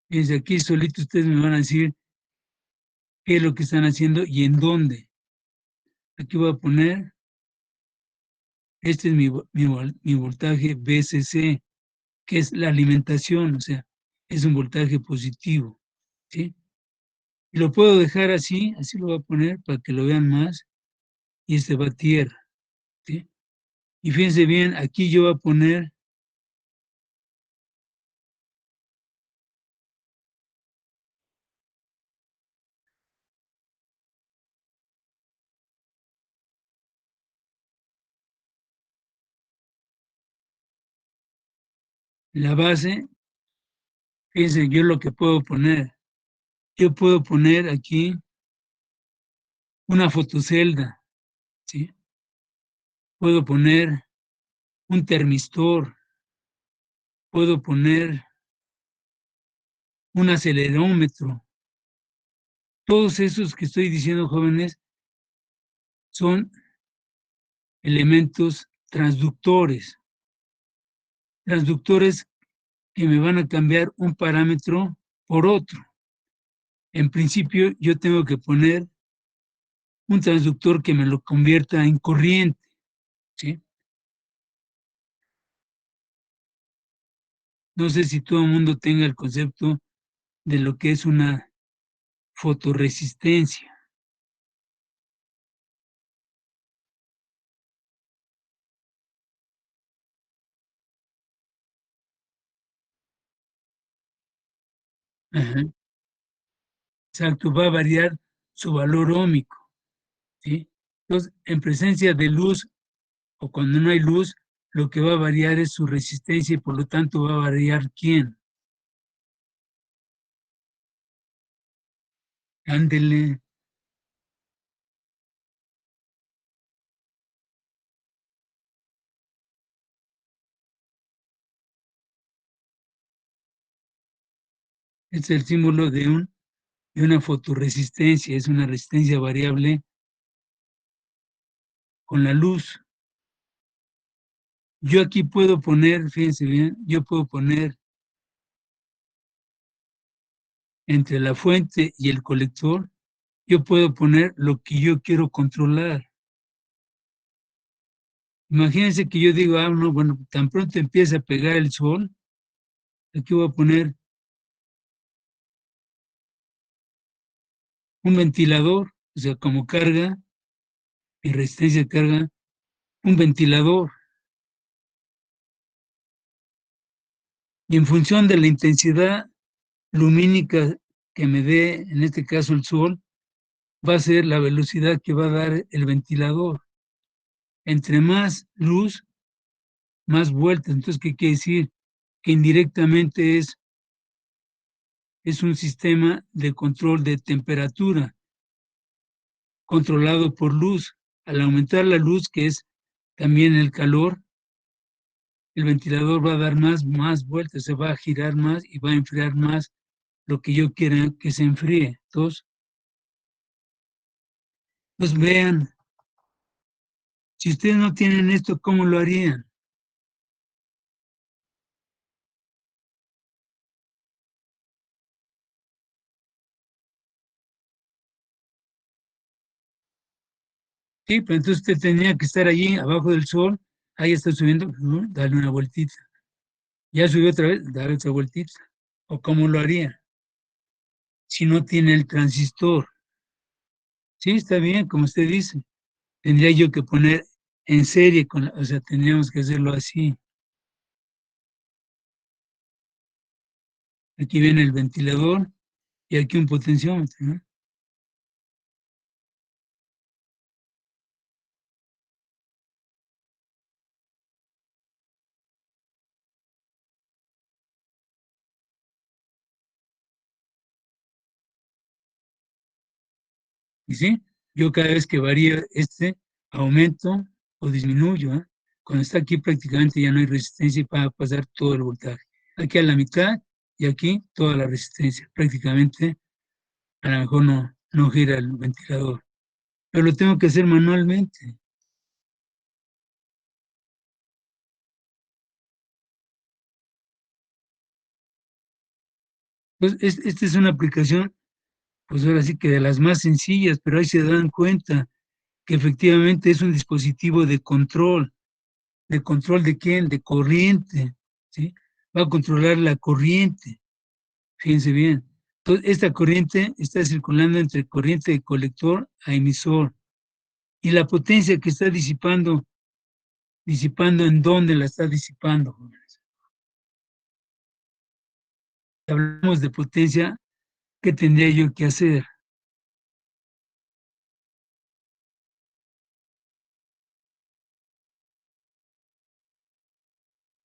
Desde aquí solito ustedes me van a decir qué es lo que están haciendo y en dónde. Aquí voy a poner, este es mi voltaje VCC, que es la alimentación, o sea, es un voltaje positivo, ¿sí? Y lo puedo dejar así lo voy a poner para que lo vean más, y este va a tierra, ¿sí? Y fíjense bien, aquí yo voy a poner la base, fíjense yo lo que puedo poner. Yo puedo poner aquí una fotocelda, ¿sí? Puedo poner un termistor, puedo poner un acelerómetro. Todos esos que estoy diciendo, jóvenes, son elementos transductores que me van a cambiar un parámetro por otro. En principio, yo tengo que poner un transductor que me lo convierta en corriente, ¿sí? No sé si todo el mundo tenga el concepto de lo que es una fotoresistencia. Ajá. Exacto, va a variar su valor óhmico, ¿sí? Entonces, en presencia de luz o cuando no hay luz, lo que va a variar es su resistencia y por lo tanto va a variar ¿quién? Ándele. Es el símbolo de una fotoresistencia, es una resistencia variable con la luz. Yo aquí puedo poner, fíjense bien, yo puedo poner entre la fuente y el colector, yo puedo poner lo que yo quiero controlar. Imagínense que yo digo, no, bueno, tan pronto empieza a pegar el sol, aquí voy a poner un ventilador, o sea, como carga, mi resistencia de carga, un ventilador. Y en función de la intensidad lumínica que me dé, en este caso el sol, va a ser la velocidad que va a dar el ventilador. Entre más luz, más vueltas. Entonces, ¿qué quiere decir? Que indirectamente es un sistema de control de temperatura, controlado por luz. Al aumentar la luz, que es también el calor, el ventilador va a dar más vueltas, se va a girar más y va a enfriar más lo que yo quiera que se enfríe. Entonces vean, si ustedes no tienen esto, ¿cómo lo harían? Sí, pero entonces usted tenía que estar allí abajo del sol, ahí está subiendo, darle una vueltita. Ya subió otra vez, darle otra vueltita. ¿O cómo lo haría? Si no tiene el transistor. Sí, está bien, como usted dice. Tendría yo que poner en serie, o sea, tendríamos que hacerlo así. Aquí viene el ventilador y aquí un potenciómetro, ¿no? Y sí, yo cada vez que varía aumento o disminuyo, ¿eh? Cuando está aquí prácticamente ya no hay resistencia y va a pasar todo el voltaje. Aquí a la mitad y aquí toda la resistencia. Prácticamente a lo mejor no gira el ventilador. Pero lo tengo que hacer manualmente. Pues esta es una aplicación, pues ahora sí que de las más sencillas, pero ahí se dan cuenta que efectivamente es un dispositivo de control. ¿De control de quién? De corriente, ¿sí? Va a controlar la corriente, fíjense bien. Entonces, esta corriente está circulando entre corriente de colector a emisor. Y la potencia que está disipando, ¿en dónde la está disipando, jóvenes? Si hablamos de potencia, ¿qué tendría yo que hacer?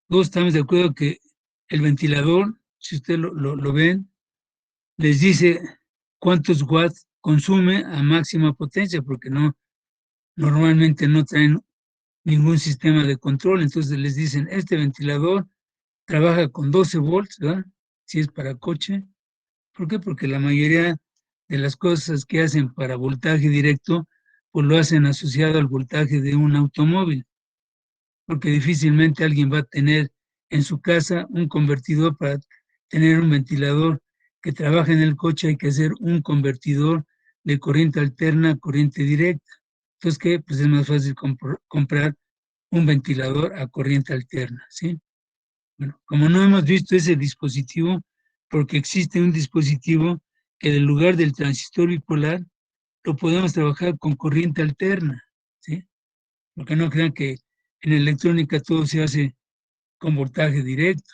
Todos estamos de acuerdo que el ventilador, si ustedes lo ven, les dice cuántos watts consume a máxima potencia, porque normalmente no traen ningún sistema de control, entonces les dicen, este ventilador trabaja con 12 volts, ¿verdad? Si es para coche. ¿Por qué? Porque la mayoría de las cosas que hacen para voltaje directo, pues lo hacen asociado al voltaje de un automóvil, porque difícilmente alguien va a tener en su casa un convertidor para tener un ventilador que trabaja en el coche. Hay que hacer un convertidor de corriente alterna a corriente directa. Entonces, ¿qué? Pues es más fácil comprar un ventilador a corriente alterna, ¿sí? Bueno, como no hemos visto ese dispositivo, porque existe un dispositivo que en lugar del transistor bipolar lo podemos trabajar con corriente alterna, ¿sí? Porque no crean que en electrónica todo se hace con voltaje directo,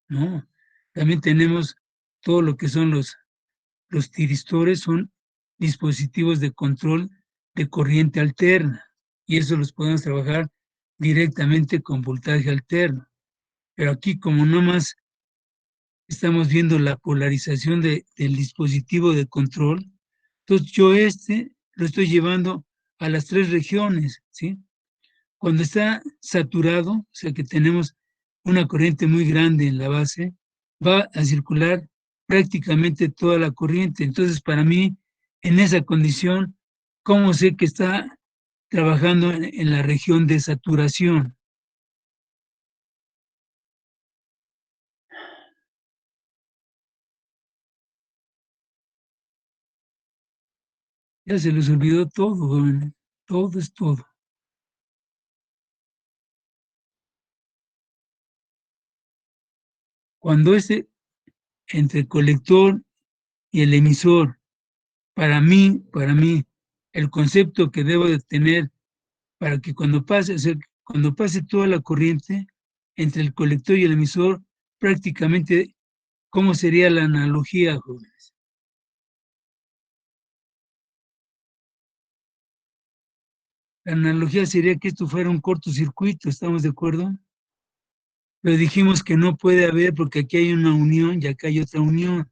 ¿no? También tenemos todo lo que son los tiristores, son dispositivos de control de corriente alterna, y eso los podemos trabajar directamente con voltaje alterno. Pero aquí, como nomás estamos viendo la polarización del dispositivo de control, entonces yo lo estoy llevando a las 3 regiones, ¿sí? Cuando está saturado, o sea que tenemos una corriente muy grande en la base, va a circular prácticamente toda la corriente. Entonces, para mí, en esa condición, ¿cómo sé que está trabajando en la región de saturación? Ya se les olvidó todo, jóvenes. Todo es todo. Cuando entre el colector y el emisor, para mí, el concepto que debo de tener para que cuando pase, o sea, cuando pase toda la corriente entre el colector y el emisor, prácticamente, ¿cómo sería la analogía, jóvenes? La analogía sería que esto fuera un cortocircuito, ¿estamos de acuerdo? Pero dijimos que no puede haber porque aquí hay una unión y acá hay otra unión.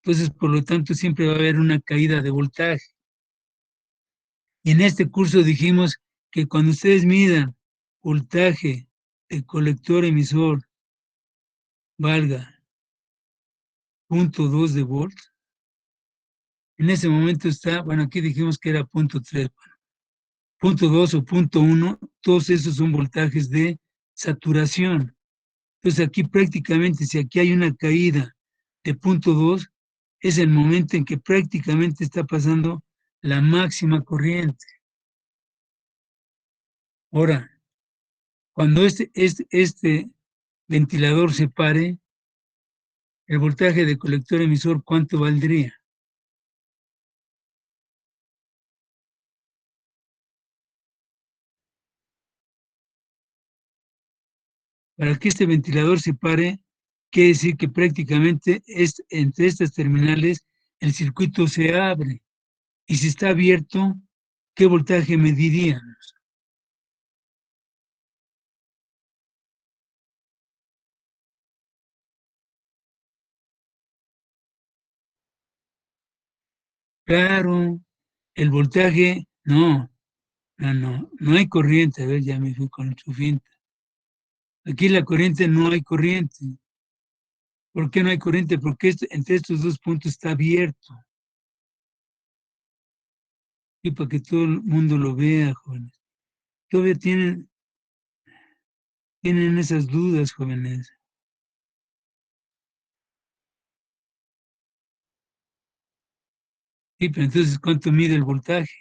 Entonces, por lo tanto, siempre va a haber una caída de voltaje. Y en este curso dijimos que cuando ustedes midan voltaje del colector emisor valga 0.2 de volts, en ese momento está, bueno, aquí dijimos que era 0.3, bueno, 0.2 o 0.1, todos esos son voltajes de saturación. Entonces aquí prácticamente, si aquí hay una caída de 0.2, es el momento en que prácticamente está pasando la máxima corriente. Ahora, cuando este ventilador se pare, el voltaje de colector emisor, ¿cuánto valdría? Para que este ventilador se pare, quiere decir que prácticamente entre estas terminales el circuito se abre. Y si está abierto, ¿qué voltaje mediríamos? Claro, el voltaje, no hay corriente. A ver, ya me fui con su finta. Aquí la corriente no hay corriente. ¿Por qué no hay corriente? Porque entre estos dos puntos está abierto. Y para que todo el mundo lo vea, jóvenes. Todavía tienen esas dudas, jóvenes. Sí, pero entonces, ¿cuánto mide el voltaje?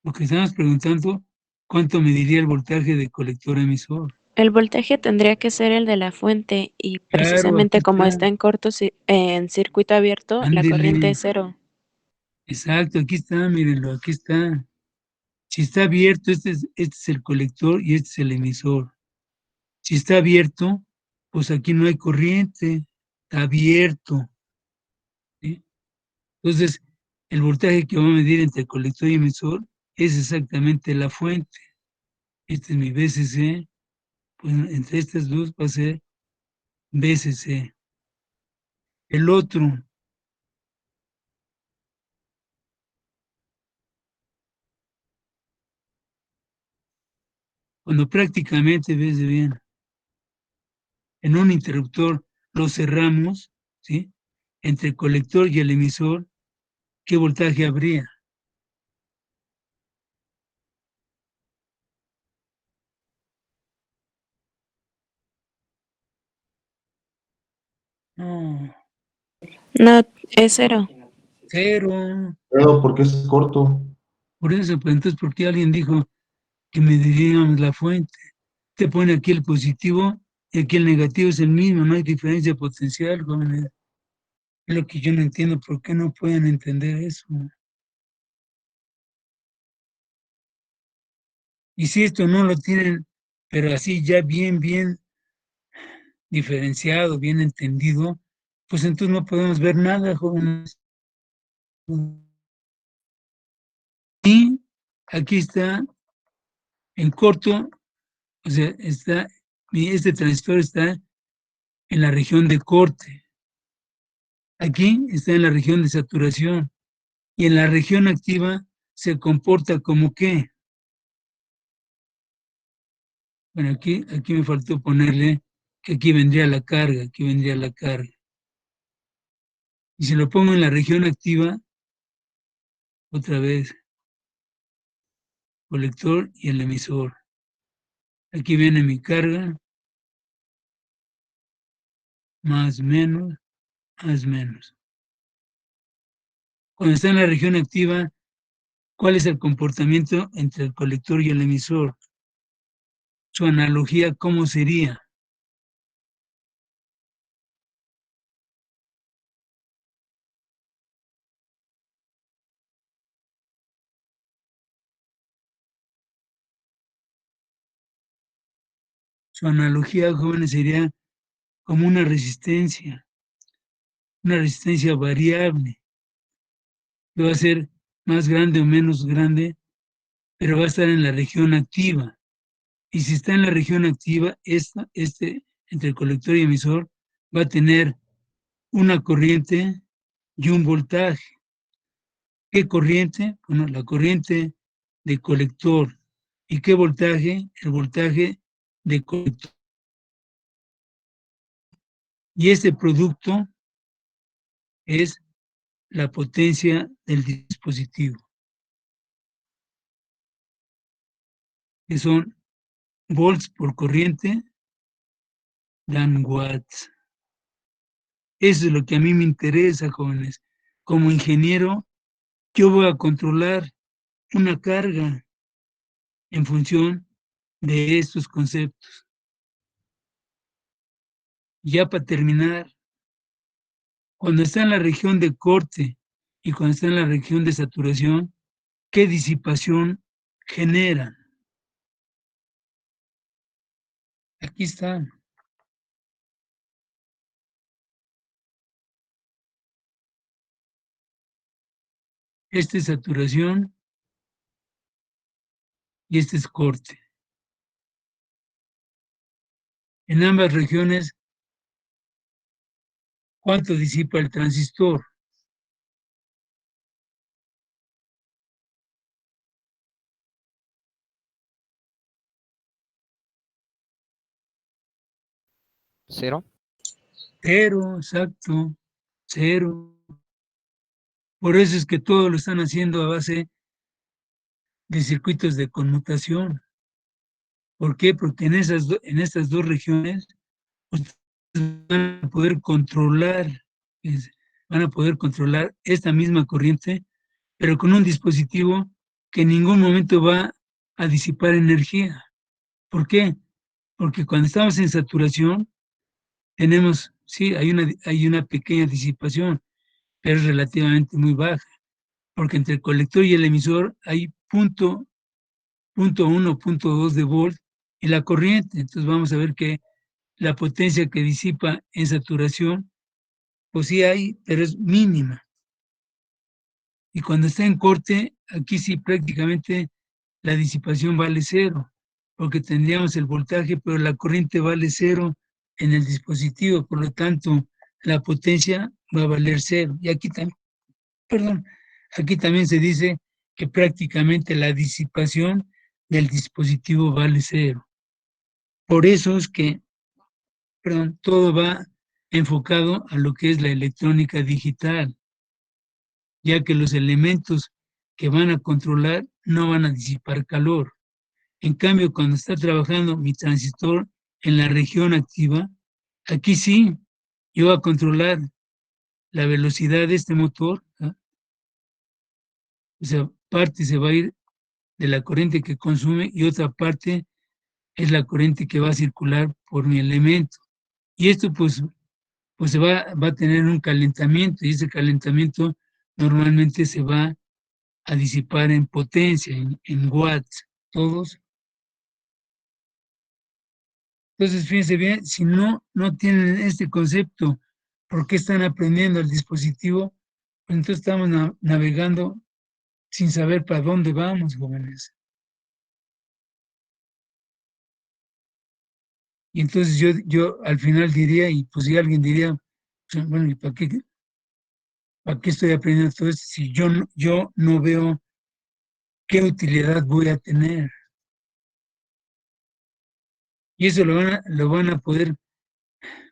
Porque estamos preguntando cuánto mediría el voltaje del colector emisor. El voltaje tendría que ser el de la fuente y Claro, aquí precisamente como está. está en circuito abierto, la corriente Ándele. es cero. Exacto, aquí está, mírenlo, aquí está. Si está abierto, este es el colector y este es el emisor. Si está abierto, pues aquí no hay corriente, está abierto, ¿sí? Entonces, el voltaje que va a medir entre colector y emisor es exactamente la fuente. Este es mi VCC, pues entre estas dos va a ser VCC. El otro, cuando prácticamente, ves bien, en un interruptor lo cerramos, ¿sí? Entre el colector y el emisor, ¿qué voltaje habría? No, No, es cero. cero. Pero porque es corto. Por eso, pues entonces, ¿por qué alguien dijo que mediríamos la fuente? Te pone aquí el positivo y aquí el negativo es el mismo, no hay diferencia potencial, jóvenes. Es lo que yo no entiendo, ¿por qué no pueden entender eso? Y si esto no lo tienen, pero así ya bien diferenciado, bien entendido, pues entonces no podemos ver nada, jóvenes. Y aquí está en corto, o sea, este transistor está en la región de corte. Aquí está en la región de saturación. Y en la región activa se comporta como qué. Bueno, aquí me faltó ponerle que aquí vendría la carga, aquí vendría la carga. Y si lo pongo en la región activa, otra vez, colector y el emisor. Aquí viene mi carga, más menos, más menos. Cuando está en la región activa, ¿cuál es el comportamiento entre el colector y el emisor? Su analogía, ¿cómo sería? su analogía, jóvenes, sería como una resistencia variable, que va a ser más grande o menos grande, pero va a estar en la región activa. Y si está en la región activa, entre el colector y emisor, va a tener una corriente y un voltaje. ¿Qué corriente? Bueno, la corriente de colector. ¿Y qué voltaje? El voltaje de colector. Y este producto es la potencia del dispositivo, que son volts por corriente, dan watts. Eso es lo que a mí me interesa, jóvenes. Como ingeniero, yo voy a controlar una carga en función de estos conceptos. Ya para terminar, cuando está en la región de corte y cuando está en la región de saturación, ¿qué disipación generan? Aquí está. Esta es saturación y este es corte. En ambas regiones, ¿cuánto disipa el transistor? ¿Cero? Cero, exacto, cero. Por eso es que todo lo están haciendo a base de circuitos de conmutación. ¿Por qué? Porque en estas dos regiones ustedes van a poder controlar esta misma corriente, pero con un dispositivo que en ningún momento va a disipar energía. ¿Por qué? Porque cuando estamos en saturación, sí, hay una pequeña disipación, pero es relativamente muy baja, porque entre el colector y el emisor hay punto 1, punto 2 de volt y la corriente. Entonces vamos a ver que la potencia que disipa en saturación, pues sí hay, pero es mínima. Y cuando está en corte, aquí sí prácticamente la disipación vale cero, porque tendríamos el voltaje, pero la corriente vale cero en el dispositivo, por lo tanto, la potencia va a valer cero. Y aquí también se dice que prácticamente la disipación del dispositivo vale cero. Por eso es que, todo va enfocado a lo que es la electrónica digital, ya que los elementos que van a controlar no van a disipar calor. En cambio, cuando está trabajando mi transistor en la región activa, aquí sí, yo voy a controlar la velocidad de este motor, ¿no? O sea, parte se va a ir de la corriente que consume y otra parte es la corriente que va a circular por mi elemento. Y esto pues se va a tener un calentamiento y ese calentamiento normalmente se va a disipar en potencia, en watts, todos. Entonces, fíjense bien, si no tienen este concepto, ¿por qué están aprendiendo el dispositivo? Pues entonces estamos navegando sin saber para dónde vamos, jóvenes. Y entonces yo al final diría, y pues si alguien diría, bueno, ¿y para qué estoy aprendiendo todo esto si yo no veo qué utilidad voy a tener? Y eso lo van a poder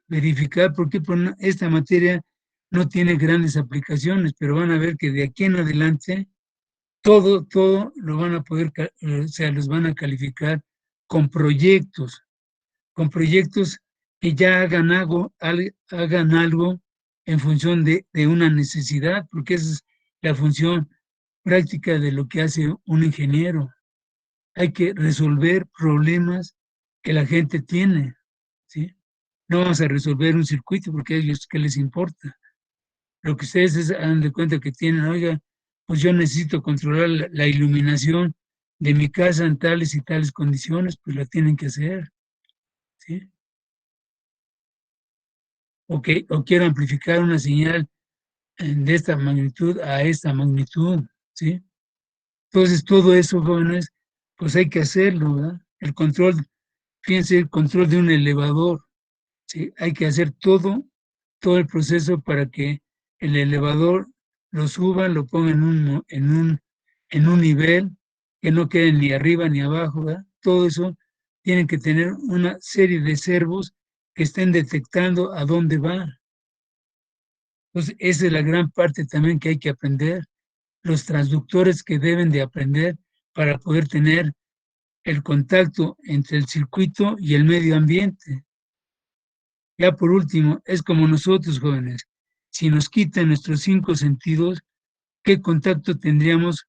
verificar porque esta materia no tiene grandes aplicaciones, pero van a ver que de aquí en adelante todo lo van a poder, o sea, los van a calificar con proyectos que ya hagan algo en función de una necesidad, porque esa es la función práctica de lo que hace un ingeniero. Hay que resolver problemas que la gente tiene, ¿sí? No vamos a resolver un circuito porque a ellos qué les importa. Lo que ustedes dan de cuenta que tienen, oiga, pues yo necesito controlar la iluminación de mi casa en tales y tales condiciones, pues la tienen que hacer. ¿sí? O quiero amplificar una señal de esta magnitud a esta magnitud, ¿sí? Entonces, todo eso, jóvenes, pues hay que hacerlo, ¿verdad? El control, fíjense, el control de un elevador, ¿sí? Hay que hacer todo el proceso para que el elevador lo suba, lo ponga en un nivel que no quede ni arriba ni abajo, ¿verdad? Todo eso tienen que tener una serie de servos que estén detectando a dónde va. Entonces, esa es la gran parte también que hay que aprender, los transductores que deben de aprender para poder tener el contacto entre el circuito y el medio ambiente. Ya por último, es como nosotros, jóvenes, si nos quitan nuestros 5 sentidos, ¿qué contacto tendríamos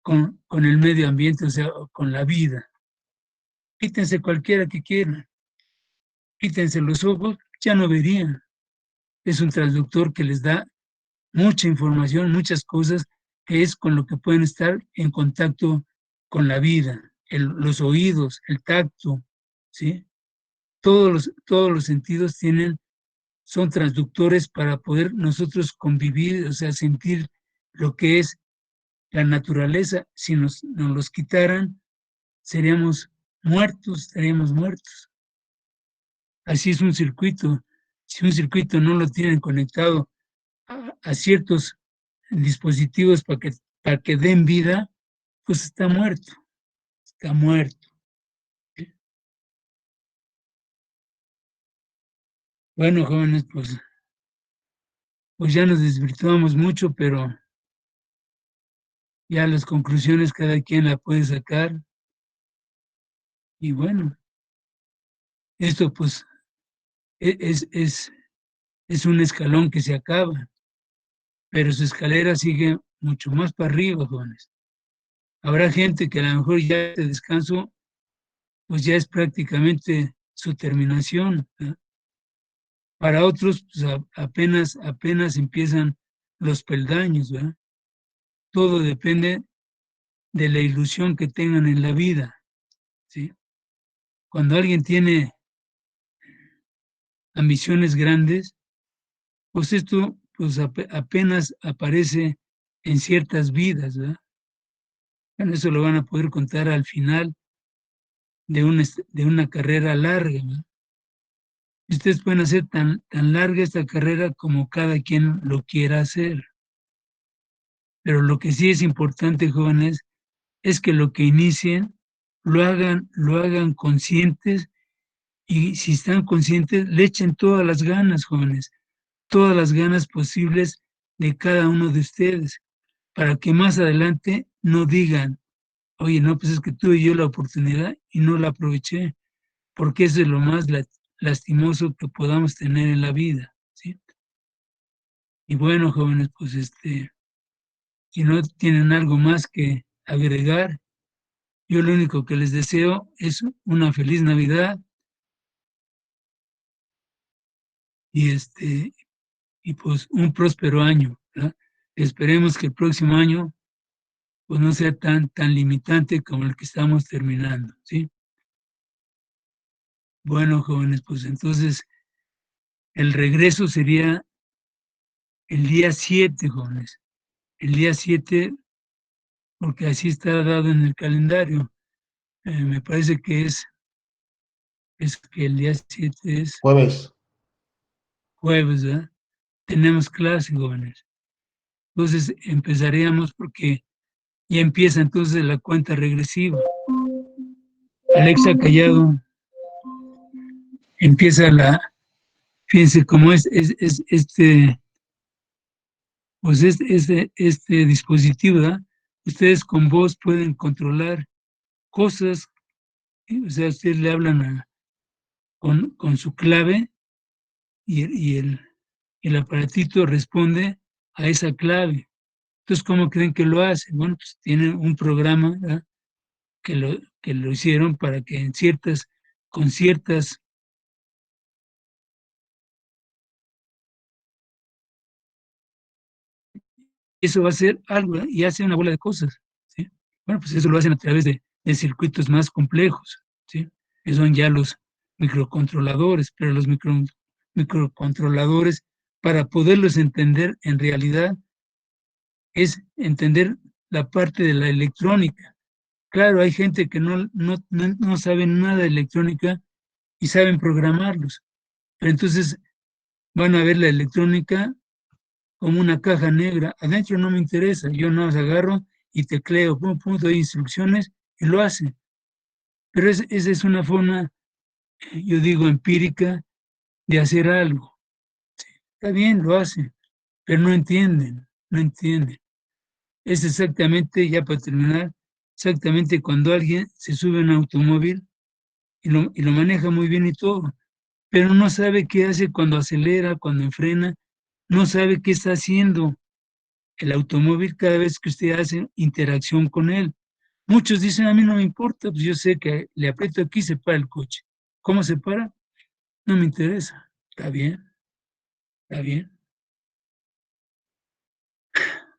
con el medio ambiente, o sea, con la vida? Quítense cualquiera que quieran, quítense los ojos, ya no verían. Es un transductor que les da mucha información, muchas cosas, que es con lo que pueden estar en contacto con la vida, los oídos, el tacto, ¿sí? Todos los sentidos son transductores para poder nosotros convivir, o sea, sentir lo que es la naturaleza. Si nos los quitaran, estaríamos muertos. Así es un circuito. Si un circuito no lo tienen conectado a ciertos dispositivos para que den vida, pues está muerto. Bueno, jóvenes, pues ya nos desvirtuamos mucho, pero ya las conclusiones cada quien la puede sacar. Y bueno, esto pues es un escalón que se acaba, pero su escalera sigue mucho más para arriba, jóvenes. Habrá gente que a lo mejor ya de descanso, pues ya es prácticamente su terminación, ¿no? Para otros, pues apenas empiezan los peldaños, ¿verdad? Todo depende de la ilusión que tengan en la vida, ¿sí? Cuando alguien tiene ambiciones grandes, pues esto pues apenas aparece en ciertas vidas, ¿verdad? Bueno, eso lo van a poder contar al final de una carrera larga, ¿verdad? Ustedes pueden hacer tan larga esta carrera como cada quien lo quiera hacer. Pero lo que sí es importante, jóvenes, es que lo que inicien lo hagan conscientes, y si están conscientes, le echen todas las ganas, jóvenes, todas las ganas posibles de cada uno de ustedes, para que más adelante no digan, oye, no, pues es que tuve yo la oportunidad y no la aproveché, porque eso es lo más lastimoso que podamos tener en la vida, ¿sí? Y bueno, jóvenes, pues si no tienen algo más que agregar, yo lo único que les deseo es una feliz Navidad y y pues un próspero año, ¿verdad? Esperemos que el próximo año pues no sea tan limitante como el que estamos terminando, ¿sí? Bueno, jóvenes, pues entonces el regreso sería el día 7, jóvenes. El día 7, porque así está dado en el calendario. Me parece que es que el día 7 es Jueves. jueves, ¿verdad? Tenemos clase, jóvenes. Entonces empezaríamos porque ya empieza entonces la cuenta regresiva. Alexa Callado, empieza fíjense cómo es pues este dispositivo, ¿verdad? Ustedes con voz pueden controlar cosas, o sea, ustedes le hablan con su clave y el aparatito responde a esa clave. Entonces, ¿cómo creen que lo hacen? Bueno, pues tienen un programa, ¿verdad?, que lo hicieron para que con ciertas eso va a ser algo, ¿verdad?, y hace una bola de cosas, ¿sí? Bueno, pues eso lo hacen a través de circuitos más complejos, ¿sí? Que son ya los microcontroladores, pero los microcontroladores, para poderlos entender en realidad, es entender la parte de la electrónica. Claro, hay gente que no sabe nada de electrónica y saben programarlos, pero entonces van a ver la electrónica como una caja negra. Adentro no me interesa, yo no las agarro y tecleo, doy instrucciones y lo hace. Pero esa es una forma, yo digo, empírica de hacer algo. Está bien, lo hacen, pero no entienden. Es exactamente, ya para terminar, exactamente cuando alguien se sube a un automóvil y lo maneja muy bien y todo, pero no sabe qué hace cuando acelera, cuando frena, no sabe qué está haciendo el automóvil cada vez que usted hace interacción con él. Muchos dicen, a mí no me importa, pues yo sé que le aprieto aquí y se para el coche. ¿Cómo se para? No me interesa. Está bien.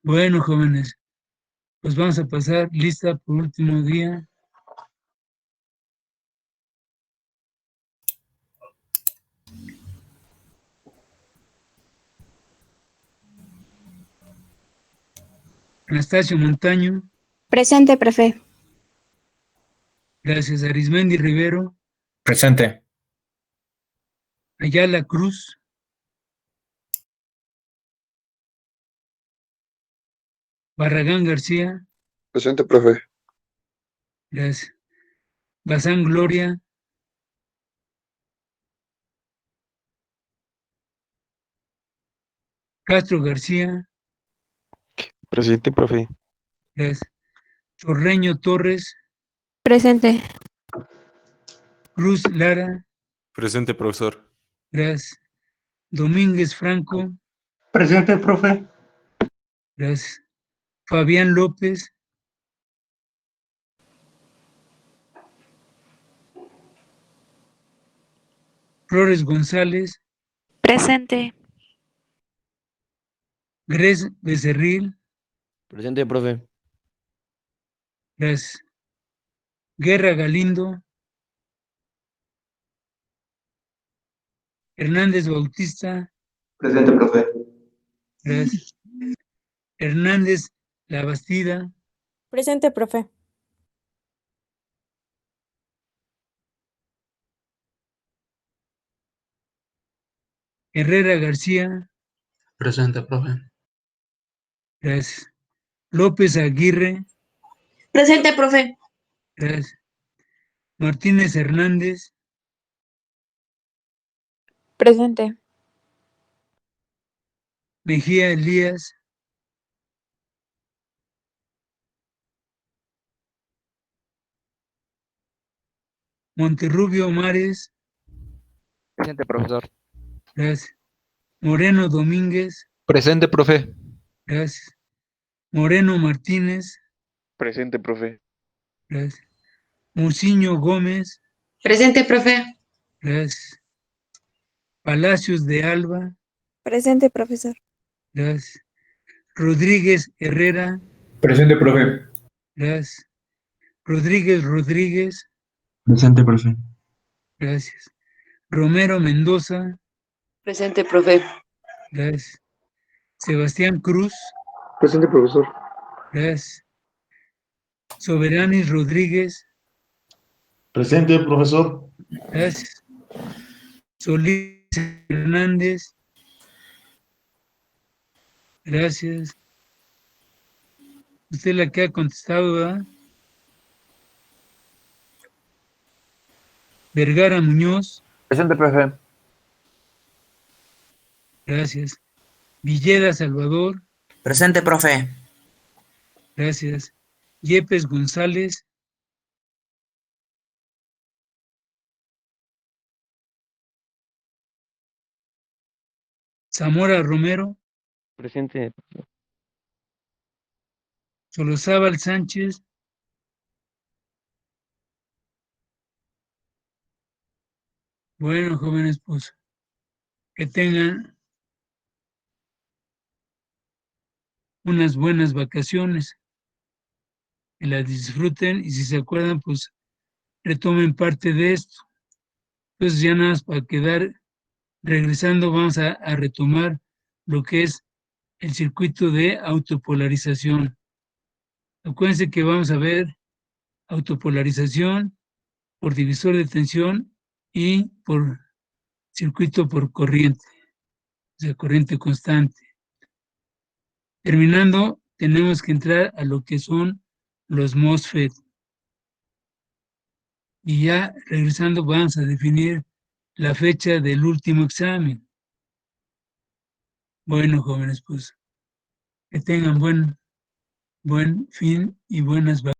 Bueno, jóvenes, pues vamos a pasar lista por último día. Anastasio Montaño. Presente, profe. Gracias. Arismendi Rivero. Presente. Ayala Cruz. Barragán García. Presente, profe. Gracias. Bazán Gloria. Castro García. Presente, profe. Gracias. Torreño Torres. Presente. Cruz Lara. Presente, profesor. Gracias. Domínguez Franco. Presente, profe. Gracias. Fabián López. Flores González. Presente. Gres Becerril. Presente, profe. Gracias. Guerra Galindo. Hernández Bautista. Presente, profe. Gracias. Hernández Labastida. Presente, profe. Herrera García. Presente, profe. Gracias. López Aguirre. Presente, profe. Gracias. Martínez Hernández. Presente. Mejía Elías. Monterrubio Mares. Presente, profesor. Gracias. Moreno Domínguez. Presente, profe. Gracias. Moreno Martínez. Presente, profe. Gracias. Muciño Gómez. Presente, profe. Gracias. Palacios de Alba. Presente, profesor. Gracias. Rodríguez Herrera. Presente, profe. Gracias. Rodríguez Rodríguez. Presente, profe. Gracias. Romero Mendoza. Presente, profe. Gracias. Sebastián Cruz. Presente, profesor. Gracias. Soberanis Rodríguez. Presente, profesor. Gracias. Solís Hernández. Gracias. Usted la que ha contestado, ¿verdad? Vergara Muñoz. Presente, profe. Gracias. Villeda Salvador. Presente, profe. Gracias. Yepes González. Zamora Romero. Presente. Solozábal Sánchez. Bueno, jóvenes, pues que tengan unas buenas vacaciones, que las disfruten y si se acuerdan, pues retomen parte de esto. Entonces ya nada más para quedar regresando, vamos a retomar lo que es el circuito de autopolarización. Acuérdense que vamos a ver autopolarización por divisor de tensión y por circuito por corriente, o sea, corriente constante. Terminando, tenemos que entrar a lo que son los MOSFET. Y ya regresando, vamos a definir la fecha del último examen. Bueno, jóvenes, pues que tengan buen fin y buenas vacaciones.